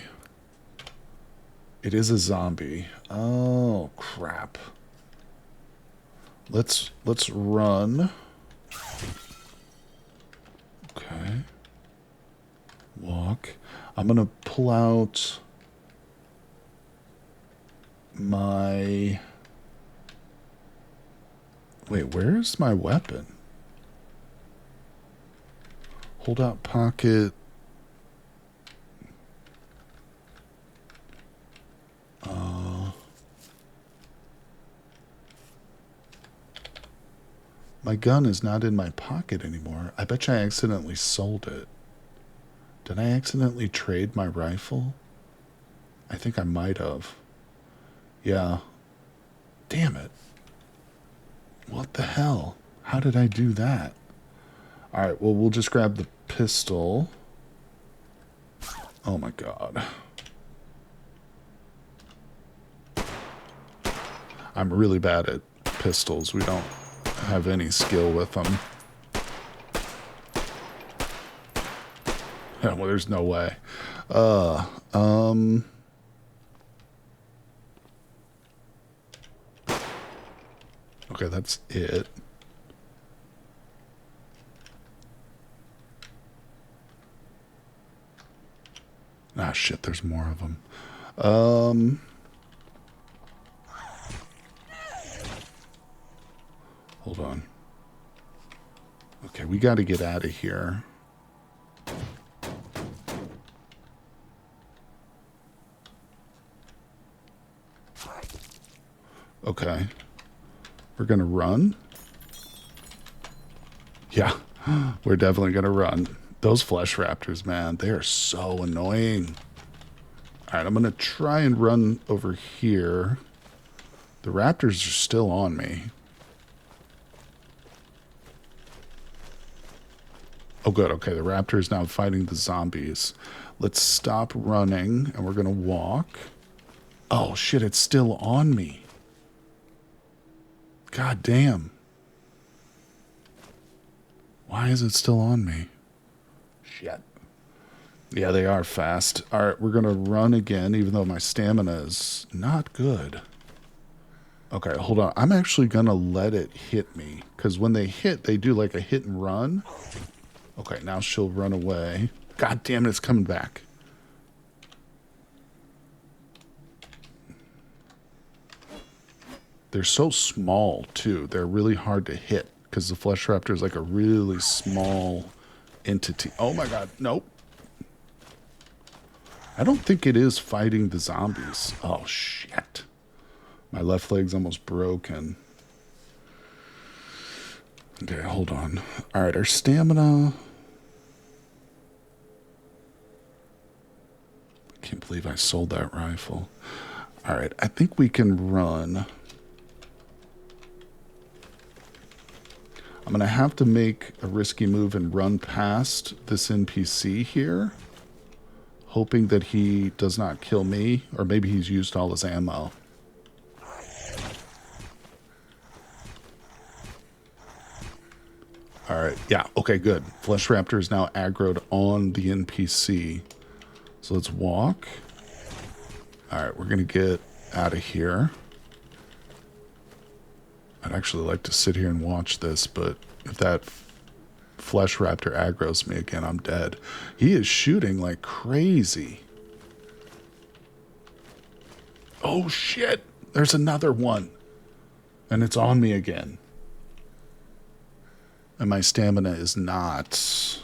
It is a zombie. Oh, crap. Let's run. Okay. Walk. I'm going to pull out my... Wait, where's my weapon? Hold out pocket. My gun is not in my pocket anymore. I bet you I accidentally sold it. Did I accidentally trade my rifle? I think I might have. Yeah. Damn it. What the hell? How did I do that? Alright, well, we'll just grab the pistol. Oh my god. I'm really bad at pistols. We don't have any skill with them. Yeah, well, there's no way. Okay, that's it. Ah, shit, there's more of them. Hold on. Okay, we got to get out of here. Okay. We're going to run. Yeah, we're definitely going to run. Those flesh raptors, man, they are so annoying. All right, I'm going to try and run over here. The raptors are still on me. Oh, good. Okay, the raptor is now fighting the zombies. Let's stop running, and we're going to walk. Oh, shit, it's still on me. God damn. Why is it still on me? Shit. Yeah, they are fast. All right, we're going to run again, even though my stamina is not good. Okay, hold on. I'm actually going to let it hit me, because when they hit, they do like a hit and run. Okay, now she'll run away. God damn it, it's coming back. They're so small, too. They're really hard to hit, because the flesh raptor is like a really small entity. Oh my god, nope. I don't think it is fighting the zombies. Oh, shit. My left leg's almost broken. Okay, hold on. All right, our stamina... I can't believe I sold that rifle. All right, I think we can run. I'm going to have to make a risky move and run past this NPC here, hoping that he does not kill me, or maybe he's used all his ammo. All right. Yeah. Okay, good. Flesh Raptor is now aggroed on the NPC. So let's walk. All right, we're going to get out of here. I'd actually like to sit here and watch this, but if that Flesh Raptor aggroes me again, I'm dead. He is shooting like crazy. Oh, shit. There's another one. And it's on me again. And my stamina is not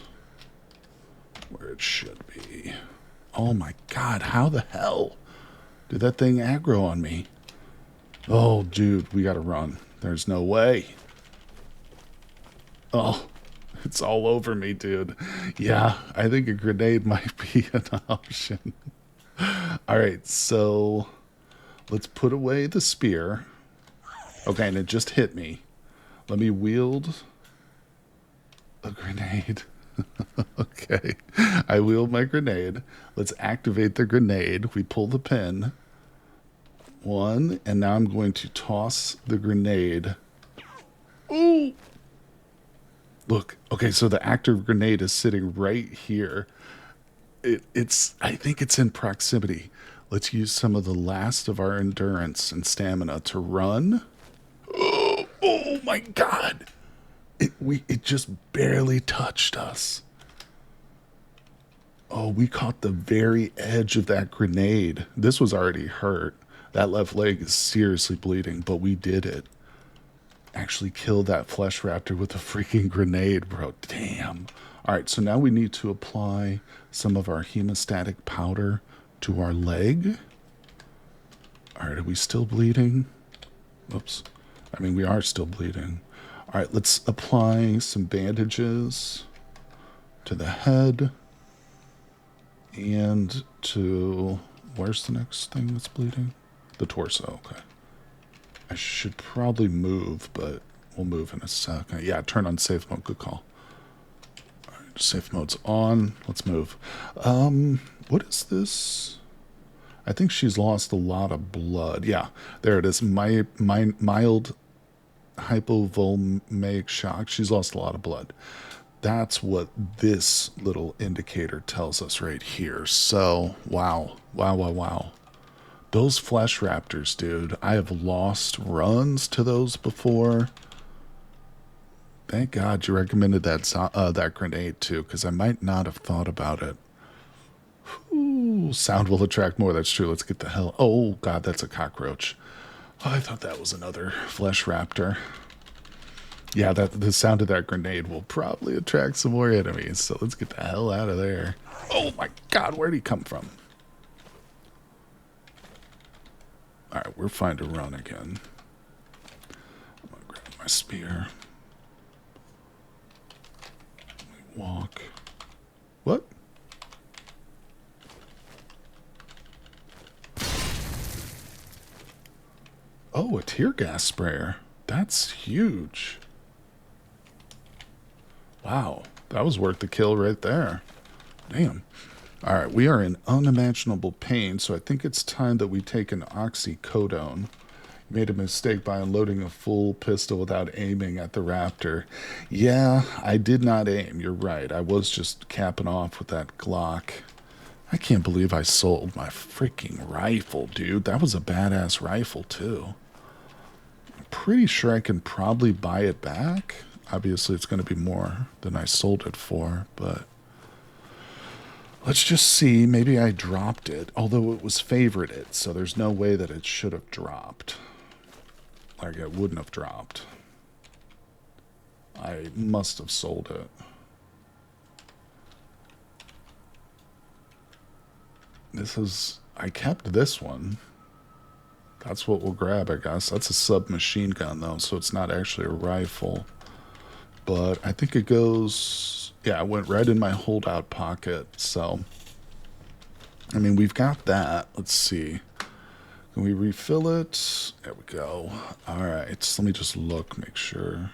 where it should be. Oh my god, how the hell did that thing aggro on me? Oh, dude, we gotta run. There's no way. Oh, it's all over me, dude. Yeah, I think a grenade might be an option. Alright, so let's put away the spear. Okay, and it just hit me. Let me wield a grenade. Okay, I wield my grenade. Let's activate the grenade. We pull the pin. One, and now I'm going to toss the grenade. Ooh! Look, okay, so the active grenade is sitting right here. I think it's in proximity. Let's use some of the last of our endurance and stamina to run. Oh my god! It just barely touched us. Oh, we caught the very edge of that grenade. This was already hurt. That left leg is seriously bleeding, but we did it. Actually killed that Flesh Raptor with a freaking grenade, bro. Damn. All right, so now we need to apply some of our hemostatic powder to our leg. All right, are we still bleeding? Oops. I mean, we are still bleeding. All right, let's apply some bandages to the head and to... Where's the next thing that's bleeding? The torso, okay. I should probably move, but we'll move in a second. Yeah, turn on safe mode. Good call. All right, safe mode's on. Let's move. What is this? I think she's lost a lot of blood. Yeah, there it is. Mild hypovolemic shock. She's lost a lot of blood. That's what this little indicator tells us right here. So, wow. Wow, wow, wow. Those Flesh Raptors, dude. I have lost runs to those before. Thank God you recommended that grenade, too, because I might not have thought about it. Ooh, sound will attract more. That's true. Let's get the hell... Oh, God, that's a cockroach. Oh, I thought that was another Flesh Raptor. Yeah, the sound of that grenade will probably attract some more enemies, so let's get the hell out of there. Oh, my God, where'd he come from? Alright, we're fine to run again. I'm gonna grab my spear. Walk. What? Oh, a tear gas sprayer. That's huge. Wow, that was worth the kill right there. Damn. All right, we are in unimaginable pain, so I think it's time that we take an oxycodone. Made a mistake by unloading a full pistol without aiming at the raptor. Yeah, I did not aim. You're right. I was just capping off with that Glock. I can't believe I sold my freaking rifle, dude. That was a badass rifle, too. I'm pretty sure I can probably buy it back. Obviously, it's going to be more than I sold it for, but... Let's just see. Maybe I dropped it, although it was favorited, so there's no way that it should have dropped. Like, it wouldn't have dropped. I must have sold it. I kept this one. That's what we'll grab, I guess. That's a submachine gun, though, so it's not actually a rifle. But I think it goes... Yeah, it went right in my holdout pocket, so... I mean, we've got that. Let's see. Can we refill it? There we go. Alright, so let me just look, make sure.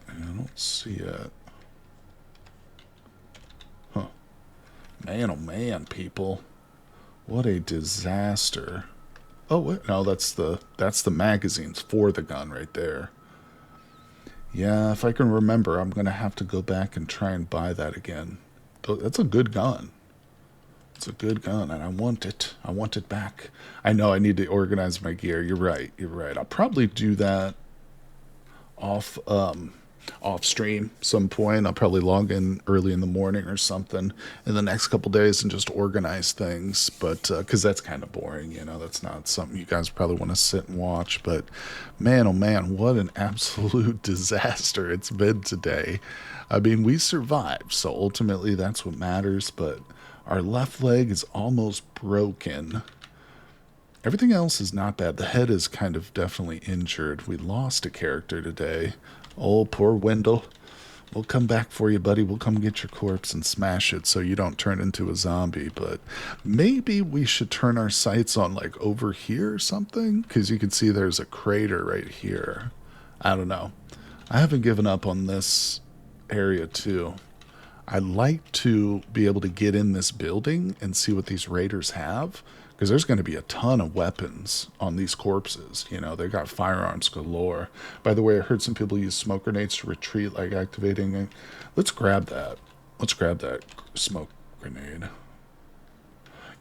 I don't see it. Huh. Man, oh man, people. What a disaster. Oh, wait, no, that's the magazines for the gun right there. Yeah, if I can remember, I'm gonna have to go back and try and buy that again. That's a good gun. It's a good gun, and I want it. I want it back. I know I need to organize my gear. You're right. You're right. I'll probably do that off off stream some point. I'll probably log in early in the morning or something in the next couple days and just organize things. But because that's kind of boring, that's not something you guys probably want to sit and watch. But man, oh man, what an absolute disaster it's been today. I mean, we survived, so ultimately that's what matters. But our left leg is almost broken. Everything else is not bad. The head is kind of definitely injured. We lost a character today. Oh, poor Wendell. We'll come back for you, buddy. We'll come get your corpse and smash it so you don't turn into a zombie. But maybe we should turn our sights on, like, over here or something? Because you can see there's a crater right here. I don't know. I haven't given up on this area, too. I'd like to be able to get in this building and see what these raiders have, because there's going to be a ton of weapons on these corpses. They got firearms galore. By the way, I heard some people use smoke grenades to retreat, like activating it. Let's grab that. Let's grab that smoke grenade.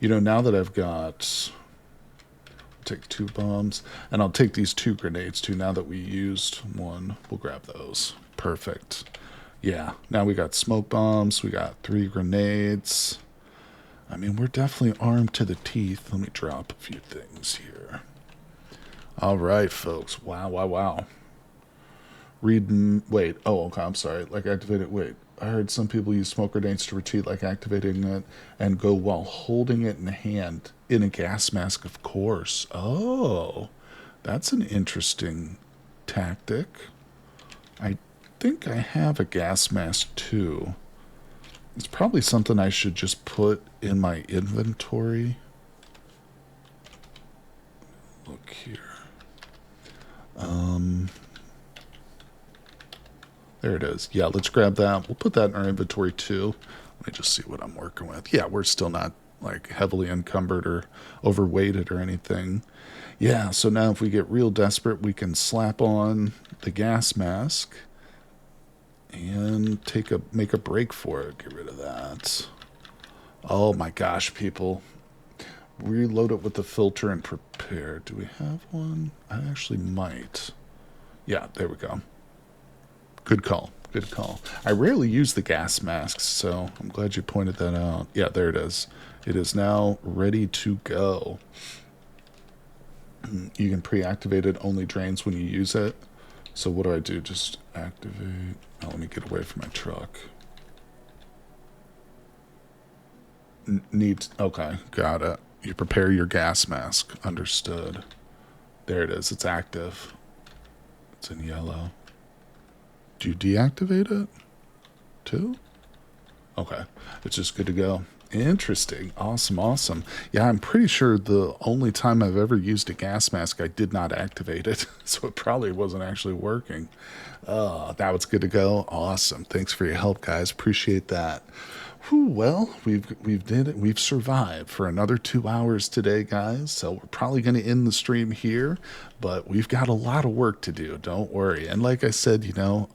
Now that I've got... take 2 bombs, and I'll take these 2 grenades too. Now that we used one, we'll grab those. Perfect. Yeah, now we got smoke bombs, we got 3 grenades. I mean, we're definitely armed to the teeth. Let me drop a few things here. All right, folks. Wow, wow, wow. Wait. Oh, okay, I'm sorry. Like, activate it. Wait. I heard some people use smoke grenades to retreat, like activating it and go while holding it in hand in a gas mask, of course. Oh, that's an interesting tactic. I think I have a gas mask too. It's probably something I should just put in my inventory. Look here. There it is. Yeah, let's grab that. We'll put that in our inventory too. Let me just see what I'm working with. Yeah, we're still not like heavily encumbered or overweighted or anything. Yeah, so now if we get real desperate, we can slap on the gas mask and make a break for it. Get rid of that. Oh my gosh, people. Reload it with the filter and prepare. Do we have one? I actually might. Yeah, there we go. Good call. Good call. I rarely use the gas masks, so I'm glad you pointed that out. Yeah, there it is. It is now ready to go. You can pre-activate it. Only drains when you use it. So what do? Just activate. Oh, let me get away from my truck. Okay, got it. You prepare your gas mask. Understood. There it is. It's active. It's in yellow. Do you deactivate it too? Okay. It's just good to go. Interesting. Awesome, awesome. Yeah, I'm pretty sure the only time I've ever used a gas mask, I did not activate it. So it probably wasn't actually working. Now it's good to go. Awesome. Thanks for your help, guys. Appreciate that. Whew, well, we've did it. We've survived for another 2 hours today, guys. So we're probably going to end the stream here, but we've got a lot of work to do. Don't worry. And like I said,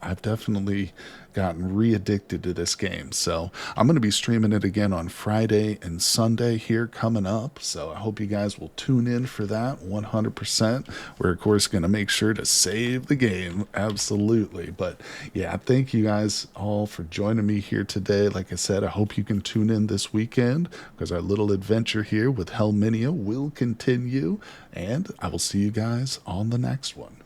I've definitely gotten re-addicted to this game. So I'm going to be streaming it again on Friday and Sunday here coming up. So I hope you guys will tune in for that 100%. We're, of course, going to make sure to save the game. Absolutely. But yeah, thank you guys all for joining me here today. Like I said, I hope you can tune in this weekend because our little adventure here with Helminia will continue. And I will see you guys on the next one.